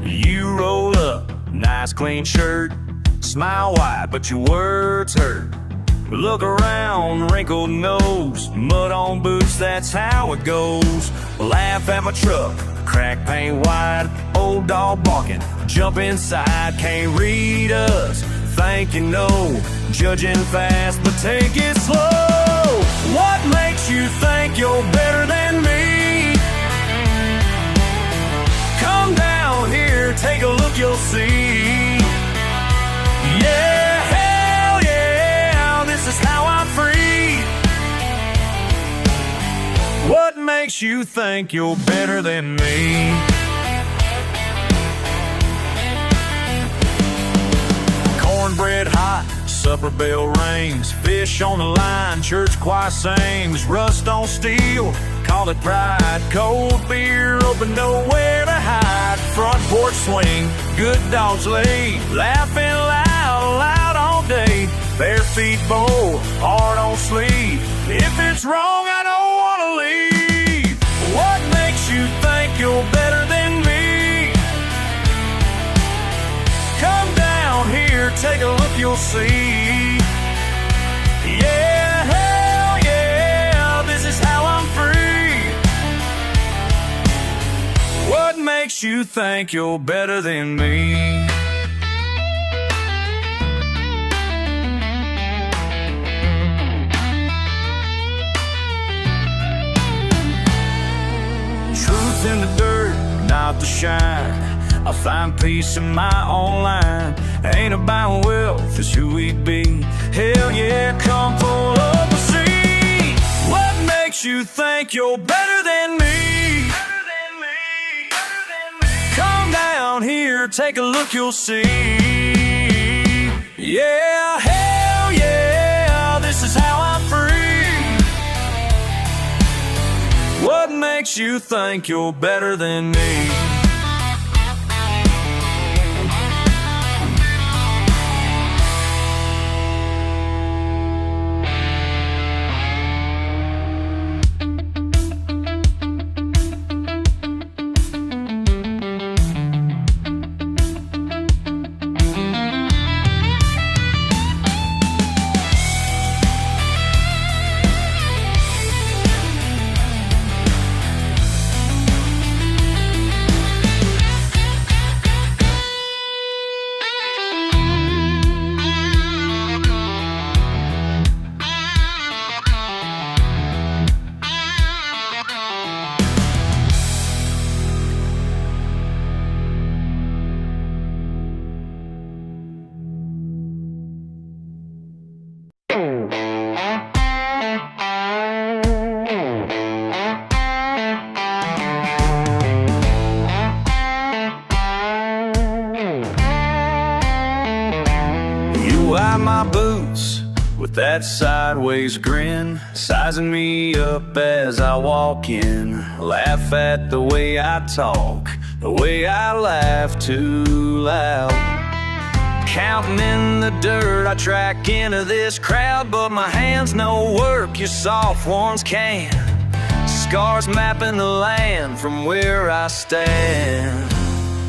You roll up, nice clean shirt, smile wide, but your words hurt. Look around, wrinkled nose, mud on boots, that's how it goes. Laugh at my truck, crack paint wide, old dog barking, jump inside, can't read us, think you know, judging fast, but take it slow. What makes you think you're better than me? Come down here, take a look, you'll see. Yeah, hell yeah, this is how I'm free. What makes you think you're better than me? Cornbread hot, supper bell rings, fish on the line, church choir sings, rust on steel, call it pride, cold beer, open nowhere to hide, front porch swing, good dogs lay, laughing loud, loud all day, bare feet bowl, hard on sleeve, if it's wrong I don't wanna leave. What makes you think you're better than me? Come down here, take a look, you'll see. Yeah, hell yeah, this is how I'm free. What makes you think you're better than me? Truth in the find peace in my own line. Ain't about wealth, it's who we be. Hell yeah, come pull up a seat. What makes you think you're better than me? Come down here, take a look, you'll see. Yeah, hell yeah, this is how I'm free. What makes you think you're better than me? Buy my boots with that sideways grin, sizing me up as I walk in. Laugh at the way I talk, the way I laugh too loud. Counting in the dirt, I track into this crowd, but my hands know work, your soft ones can. Scars mapping the land from where I stand.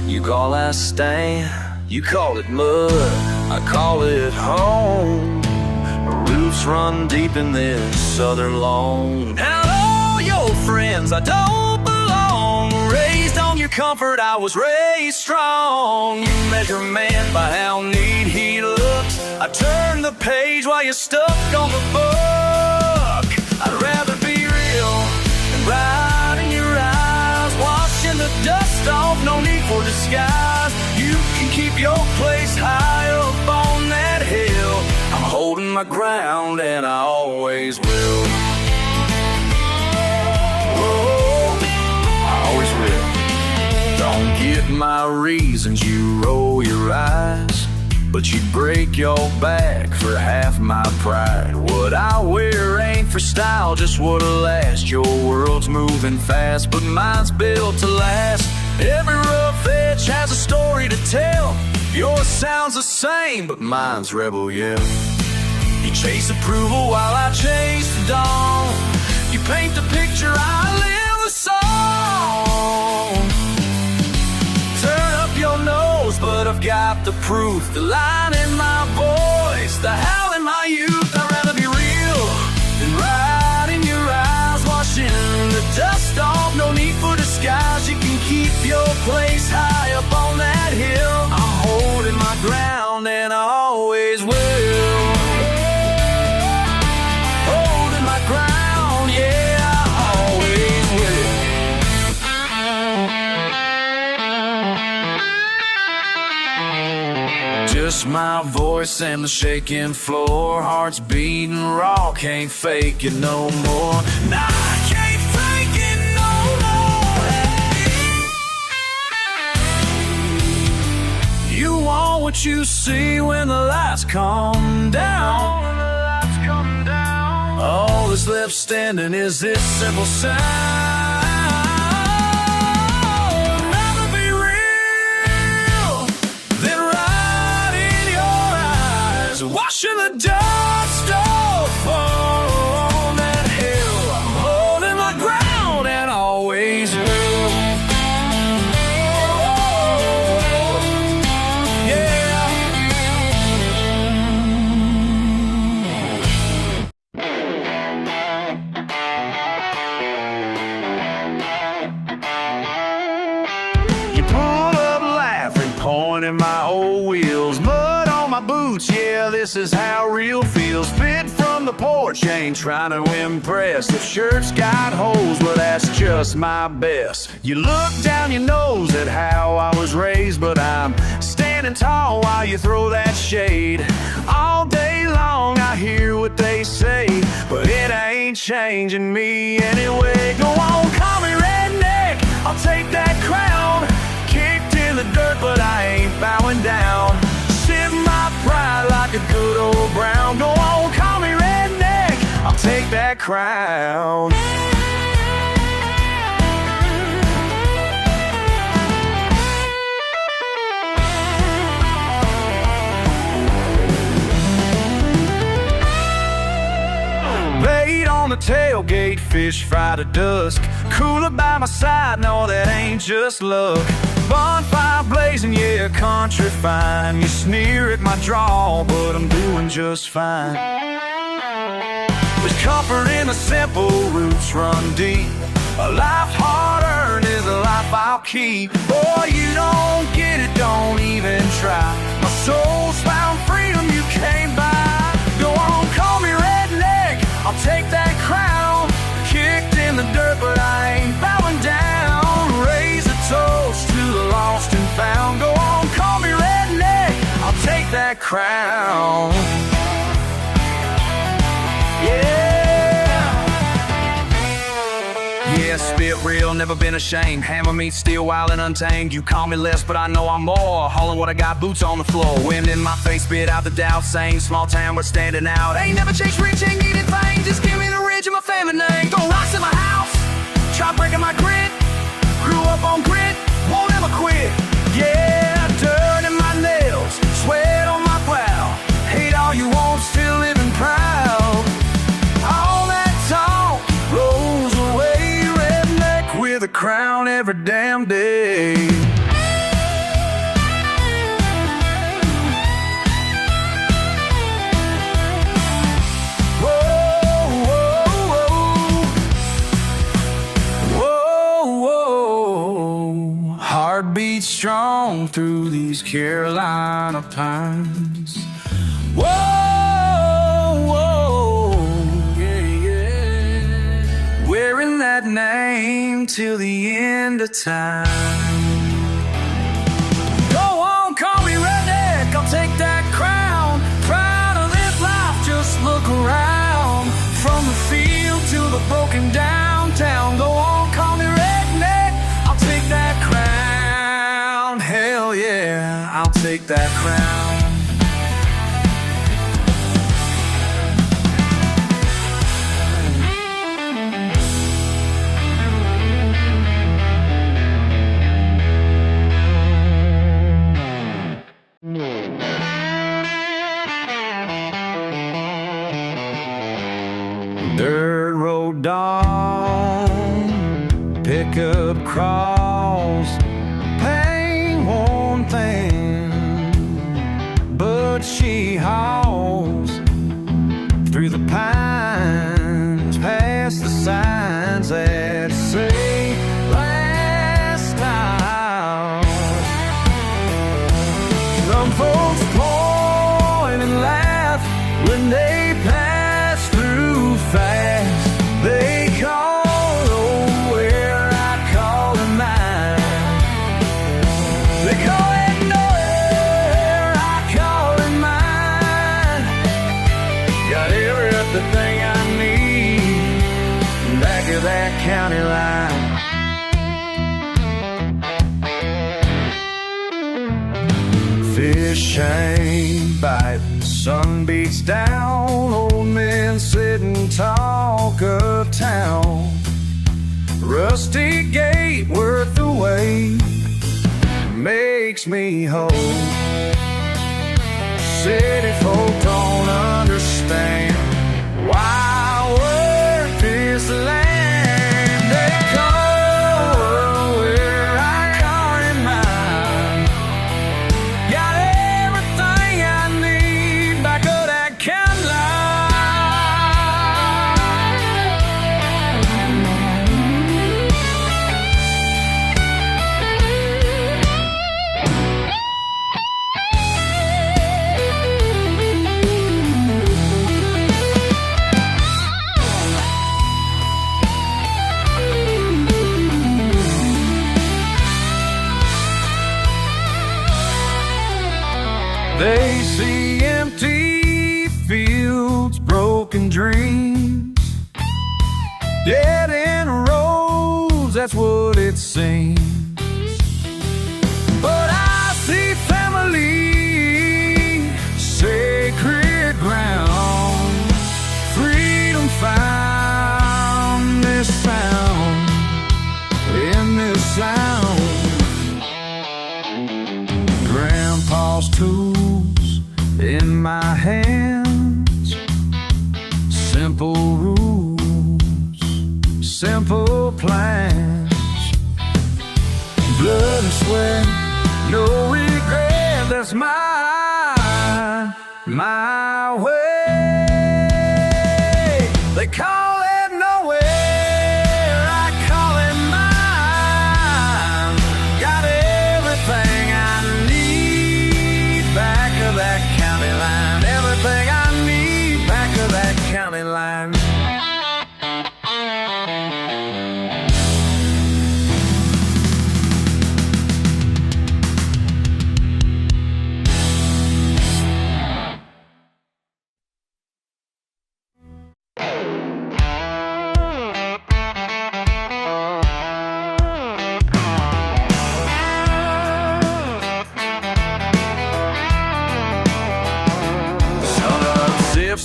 You call that stain, you call it mud, I call it home. Roots run deep in this southern loam. And all your friends, I don't belong. Raised on your comfort, I was raised strong. You measure man by how neat he looks. I turn the page while you're stuck on the book. I'd rather be real than right in your eyes, washing the dust off, no need for disguise. You can keep your place high up on that hill. I'm holding my ground and I always will. Oh, I always will. Don't get my reasons, you roll your eyes, but you break your back for half my pride. What I wear ain't for style, just what'll last. Your world's moving fast, but mine's built to last. Every rough edge has a story to tell. Yours sounds the same, but mine's rebel yell. You chase approval while I chase the dawn. You paint the picture, I live the song. Turn up your nose, but I've got the proof. The line in my voice, the howl in my youth. I'd rather be real than right in your eyes, washing the dust off, no need for disguise. You can keep your place high up on that hill. I'm holding my ground and I always will. Holding my ground, yeah, I always will. Just my voice and the shaking floor. Heart's beating raw, can't fake it no more. Nah, I can't fake it no more. You want what you see when the lights come down. All that's left standing is this simple sound. Rather be real than right in your eyes, washing the dust off on that hill. I'm holding my ground and always will. In my old wheels, mud on my boots, yeah, this is how real feels. Fit from the porch, ain't trying to impress. If shirts got holes, well, that's just my best. You look down your nose at how I was raised, but I'm standing tall while you throw that shade. All day long I hear what they say, but it ain't changing me anyway. Go on, call me redneck, I'll take that crown. Kicked in the dirt, but I ain't bowing down. Sip my pride like a good old brown. Go on, call me redneck, I'll take that crown. Bait on the tailgate, fish fry to dusk. Cooler by my side, no, that ain't just luck. Bonfire blazing, yeah, country fine. You sneer at my drawl, but I'm doing just fine. There's comfort in the simple, roots run deep. A life hard earned is a life I'll keep. Boy, you don't get it, don't even try. My soul's found freedom you can't buy. Go on, call me redneck, I'll take that crown. Kicked in the dirt, but I ain't bowing down. Raise a toast to the lost and found. Go on, call me redneck, I'll take that crown. Yeah, spit real, never been ashamed. Hammer me, steel, wild and untamed. You call me less, but I know I'm more. Hauling what I got, boots on the floor. Wind in my face, spit out the doubt. Same small town, we're standing out. Ain't never changed, rich, ain't needed fame. Just give me the ridge of my family name. Throw rocks in my house, try breaking my grit. Grew up on grit, won't ever quit. Yeah, dirt in my nails, sweat on my brow. Hate all you want, still living proud. All that talk rolls away, redneck with a crown every damn day. Heartbeat strong through these Carolina pines. Whoa, whoa, yeah, yeah. Wearing that name till the end of time. Go on, call me redneck, I'll take that crown. Proud of this life, just look around. From the field to the broken downtown. Go on, call me redneck, I'll take that crown. Hell yeah, I'll take that crown. Dirt road dawn, pickup crawls, pain one thing, but she hauls through the pines, past the signs that say last time. Some folks point and laugh when they pass through fast. They call where I call it mine. They call it nowhere, I call it mine. Got everything I need back of that county line. Fish ain't biting, sun beats down. Old men sit and talk of town. Rusty gate worth the wait makes me whole. City folk don't understand why work this land. They call where I call it mine. Got everything I need back of that county line. They see empty fields, broken dreams, dead end roads, that's what it seems. But I see family, sacred ground, freedom found, this sound, in this sound. Grandpa's tools in my hands, simple rules, simple plans, blood and sweat, no regret, that's my way. They call it nowhere, I call it mine. Got everything I need back of that county line. Everything I need back of that county line.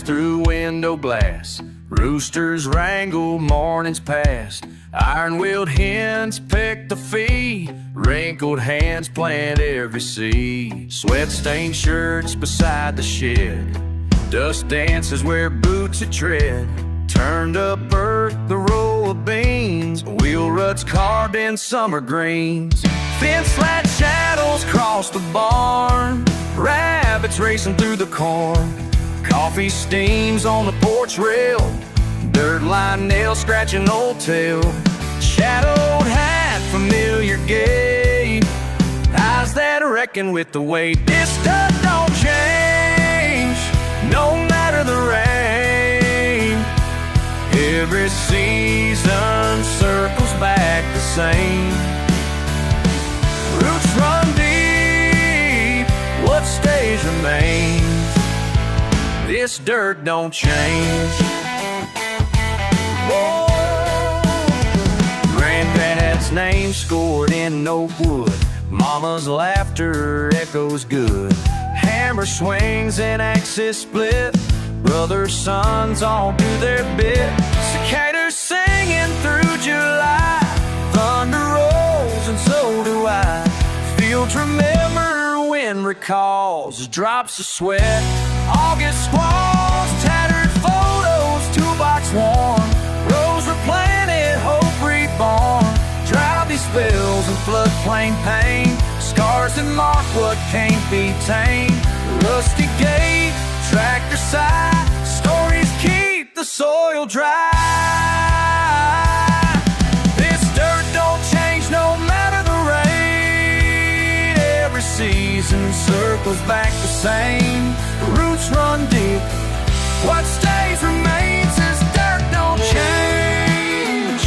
Through window glass, roosters wrangle, mornings past, iron-wheeled hens pick the feed, wrinkled hands plant every seed, sweat-stained shirts beside the shed, dust dances where boots at tread, turned up earth, the row of beans, wheel ruts carved in summer greens, fence-lat shadows cross the barn, rabbits racing through the corn. Coffee steams on the porch rail, dirt line nail scratching old tail, shadowed hat, familiar gait, eyes that reckon with the weight. This stuff don't change, no matter the rain. Every season circles back the same. Roots run deep, what stays remains. This dirt don't change. Whoa. Granddad's name scored in oak wood, mama's laughter echoes good, hammer swings and axes split, brothers, sons all do their bit, cicadas singing through July, thunder rolls and so do I. Fields remember, wind recalls, drops of sweat, August squalls, tattered photos, toolbox worn, rows replanted, hope reborn, droughty spills and floodplain pain, scars that mark what can't be tamed, rusty gate, tractor side, stories keep the soil dry. This dirt don't change no matter the rain, every season circles back the same. Roots run deep, what stays remains, this dirt don't change.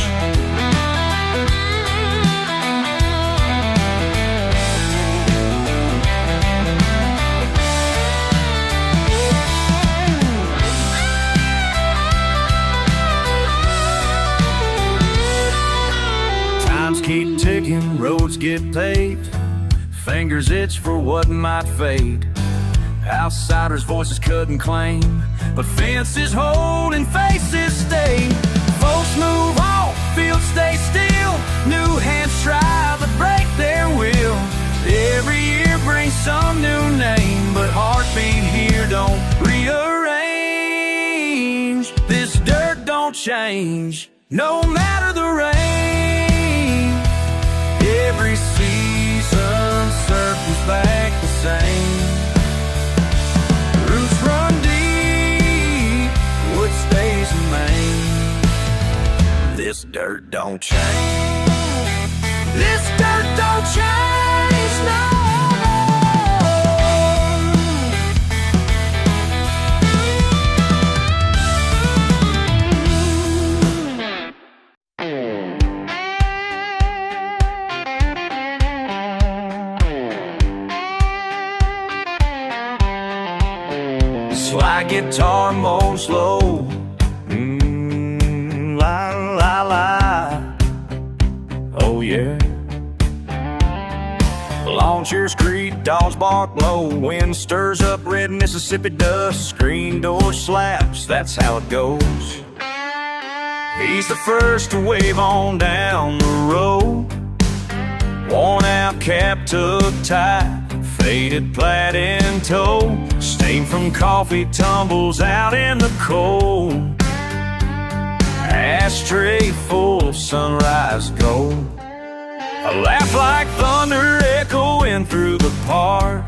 Times keep ticking, roads get paved, fingers itch for what might fade. Outsiders' voices couldn't claim, but fences hold and faces stay. Folks move on, fields stay still, new hands strive to break their will. Every year brings some new name, but heartbeat here don't rearrange. This dirt don't change, no matter the rain. Every season circles back the same. Roots run deep, what stays remain. This dirt don't change. This dirt don't change, no. slide guitar mowed slow. La la la. Oh yeah. Lawn chairs creak, dogs bark low. Wind stirs up red Mississippi dust. Screen door slaps, that's how it goes. He's the first to wave on down the road. Worn out cap tucked tight, faded plaid in tow. Steam from coffee tumbles out in the cold. Ashtray full of sunrise gold. A laugh like thunder echoing through the park.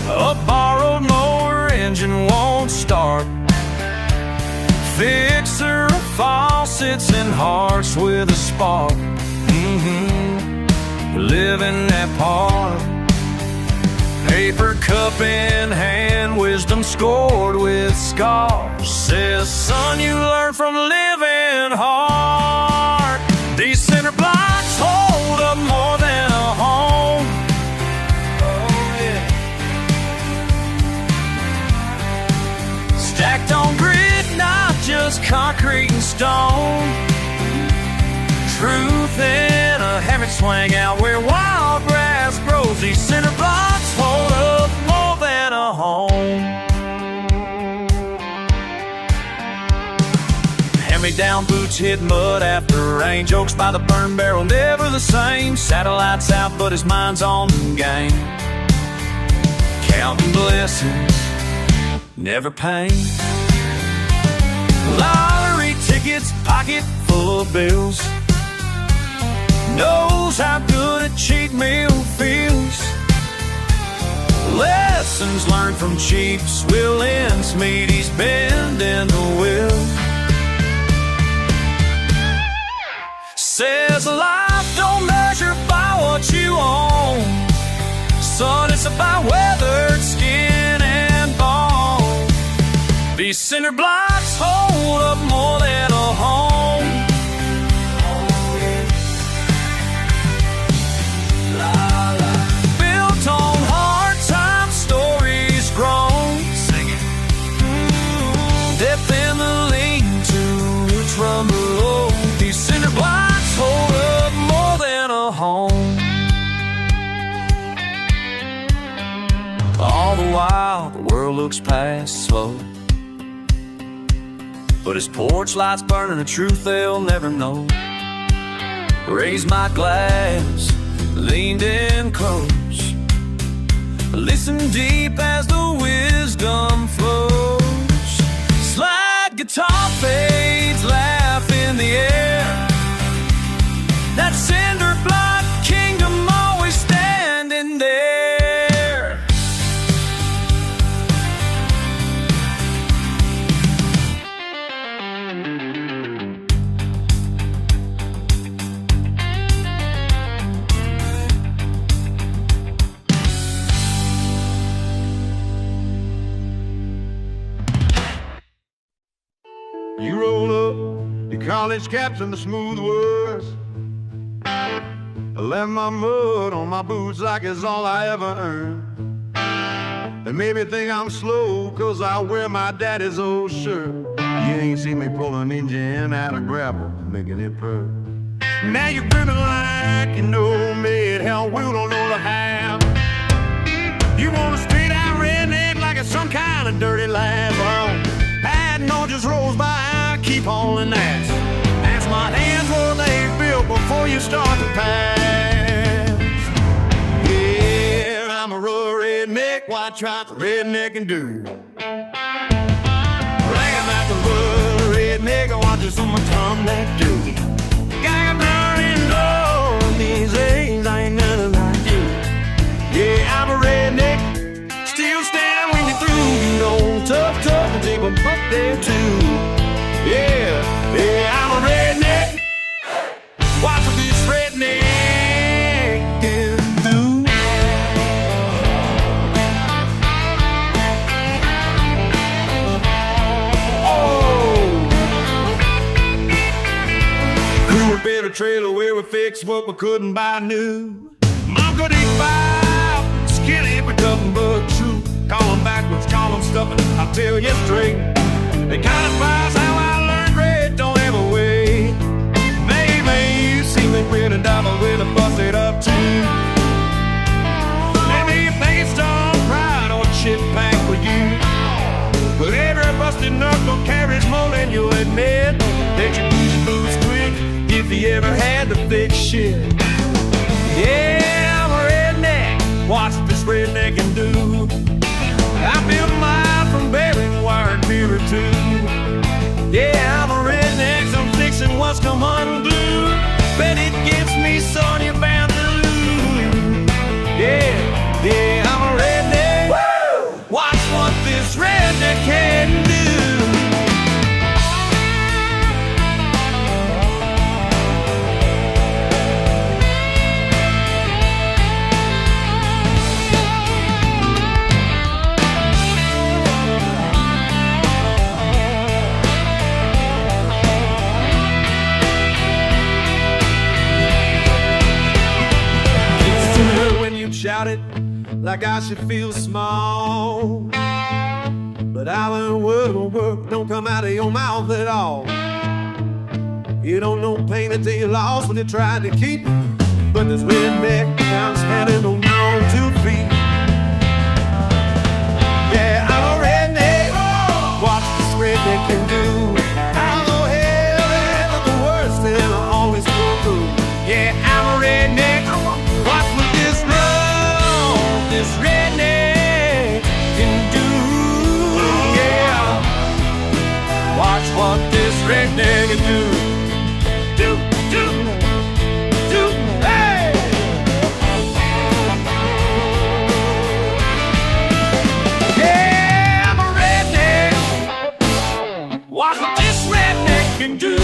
A borrowed mower engine won't start. Fixer of faucets and hearts with a spark. Living that part. Paper cup in hand, wisdom scored with scars. Says, son, you learn from living hard. These cinder blocks hold up more than a home. Oh, yeah. Stacked on grit, not just concrete and stone. Truth in a hammer swing out where wild grass grows. These cinder blocks hold up more than a home. Hand-me-down boots hit mud after rain. Jokes by the burn barrel, never the same. Satellites out, but his mind's on the game. Counting blessings, never pain. Lottery tickets, pocket full of bills. Knows how good a cheat meal feels. Lessons learned from chiefs. Will ends meet, he's bending the will. Says life don't measure by what you own. Son, it's about weathered skin and bone. These cinder blocks hold up more than a home. From below, these cinder blocks hold up more than a home. All the while, the world looks past slow, but his porch lights burning a truth they'll never know. Raised my glass, leaned in close, listen deep as the wisdom flows. Slide guitar fades, laugh in the air. That cinder block kingdom always standing there. You roll up your college caps and the smooth words. I left my mud on my boots like it's all I ever earned. They made me think I'm slow cause I wear my daddy's old shirt. You ain't seen me pull an engine out of gravel, making it purr. Now you're gripping like you know me, hell, we don't know the half. You want to straight out redneck like it's some kind of dirty laugh. Oh, I know just rolls by, keep hauling ass. That's my hands what they built before you start to pass. Yeah, I'm a real redneck, why try the redneck and do? Bragging like a real redneck, I want just someone come that do. Got burning low these days, I ain't nothing like you. Yeah, I'm a redneck, still stand when you're through. You know, tough, and take a buck there too. Yeah, I'm a redneck. Watch what this redneck can do. Oh, crew a bit of trailer where we fixed what we couldn't buy new. Mom could eat five, skinny but nothing but true. Call them backwards, call them stuff. I'll tell you straight. They kind of advise how I learned red, don't ever wait. Maybe you see me with a double with a busted up tune. Maybe based on pride or chip pack for you. But every busted knuckle carries more than you'll admit. That you lose your boots quick if you ever had to fix shit. Yeah, I'm a redneck. Watch this redneck can do. I built mine from bearing wire and mirror too. Yeah, I'm a redneck, so I'm fixing what's come undue. Bet it gets me son, you're bound to lose. Yeah, I'm a redneck. Woo! Watch what this redneck can do. Shout it like I should feel small, but I learned word will work don't come out of your mouth at all. You don't know pain until you lost when you tried to keep it. But this redneck now standing on your own 2 feet. Yeah, I'm a redneck. Watch this redneck can do. I'll go hell and the worst and I'll always go through. Yeah, I'm a redneck. Watch what this redneck can do. Yeah, watch what this redneck can do. Hey! Yeah, I'm a redneck. Watch what this redneck can do.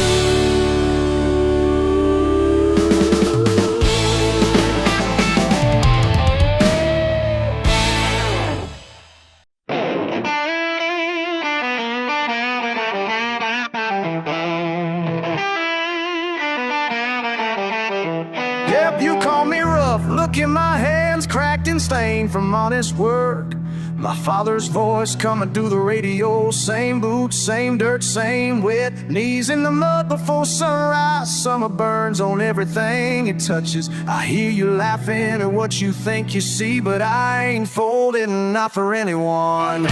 Yep, you call me rough. Look at my hands cracked and stained from honest work. My father's voice coming through the radio. Same boots, same dirt, same wet. Knees in the mud before sunrise. Summer burns on everything it touches. I hear you laughing at what you think you see, but I ain't folding, not for anyone.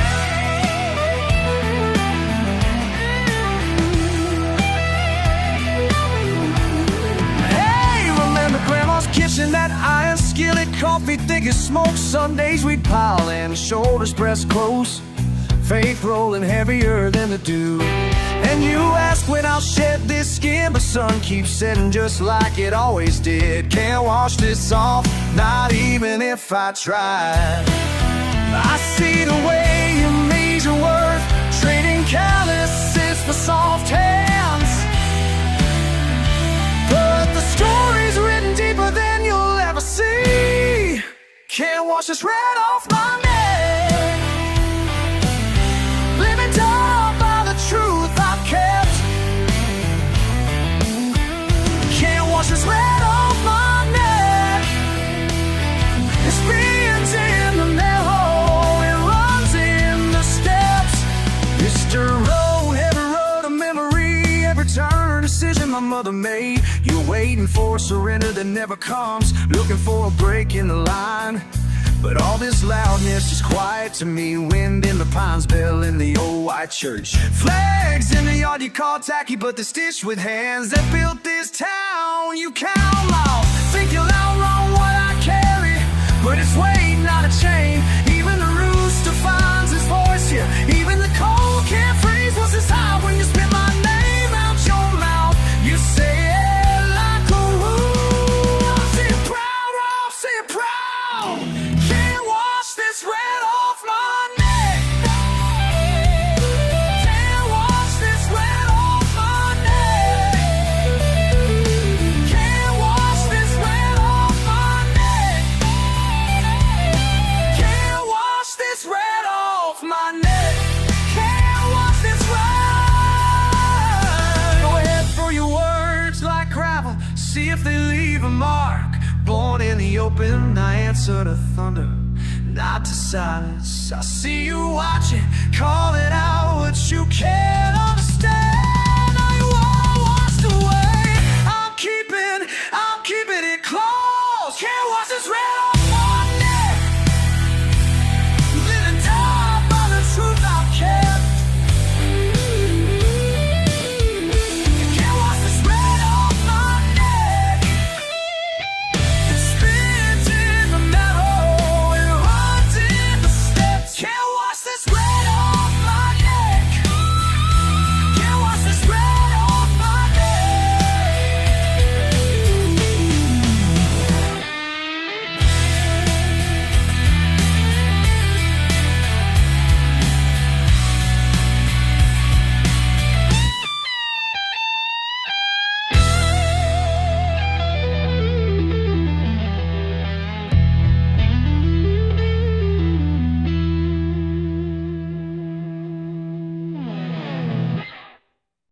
Grandma's kitchen, that iron skillet, coffee thick as smoke. Sundays we'd pile in, shoulders pressed close, faith rolling heavier than the dew. And you ask when I'll shed this skin, but sun keeps setting just like it always did. Can't wash this off, not even if I tried. I see the way you measure worth, trading calluses for soft hands. But the story's written deeper than you'll ever see. Can't wash this red off my neck. Let me down by the truth I've kept. Can't wash this red off my neck. It's beans in the marrow, it runs in the steps. It's the road, every road of memory, every turn, decision my mother made. You're waiting for surrender that never comes, looking for a break in the line. But all this loudness is quiet to me. Wind in the pines, bell in the old white church. Flags in the yard you call tacky, but they're stitched with hands that built this town. You count lost, think you'll outrun what I carry, but it's weight, not a chain. Even the rooster finds his voice here. Even the cold can't freeze what's inside when you spit my name out your mouth. You say it like a rule. I'll say it proud, I'll say it proud. Can't wash this red off my neck. Can't wash this red off my neck. Can't wash this red off my neck. Can't wash this red off my neck. Can't wash this red. Go ahead, throw your words like gravel, see if they leave a mark. Born in the open, I answer to thunder. not to silence. I see you watching, calling out what you can't understand.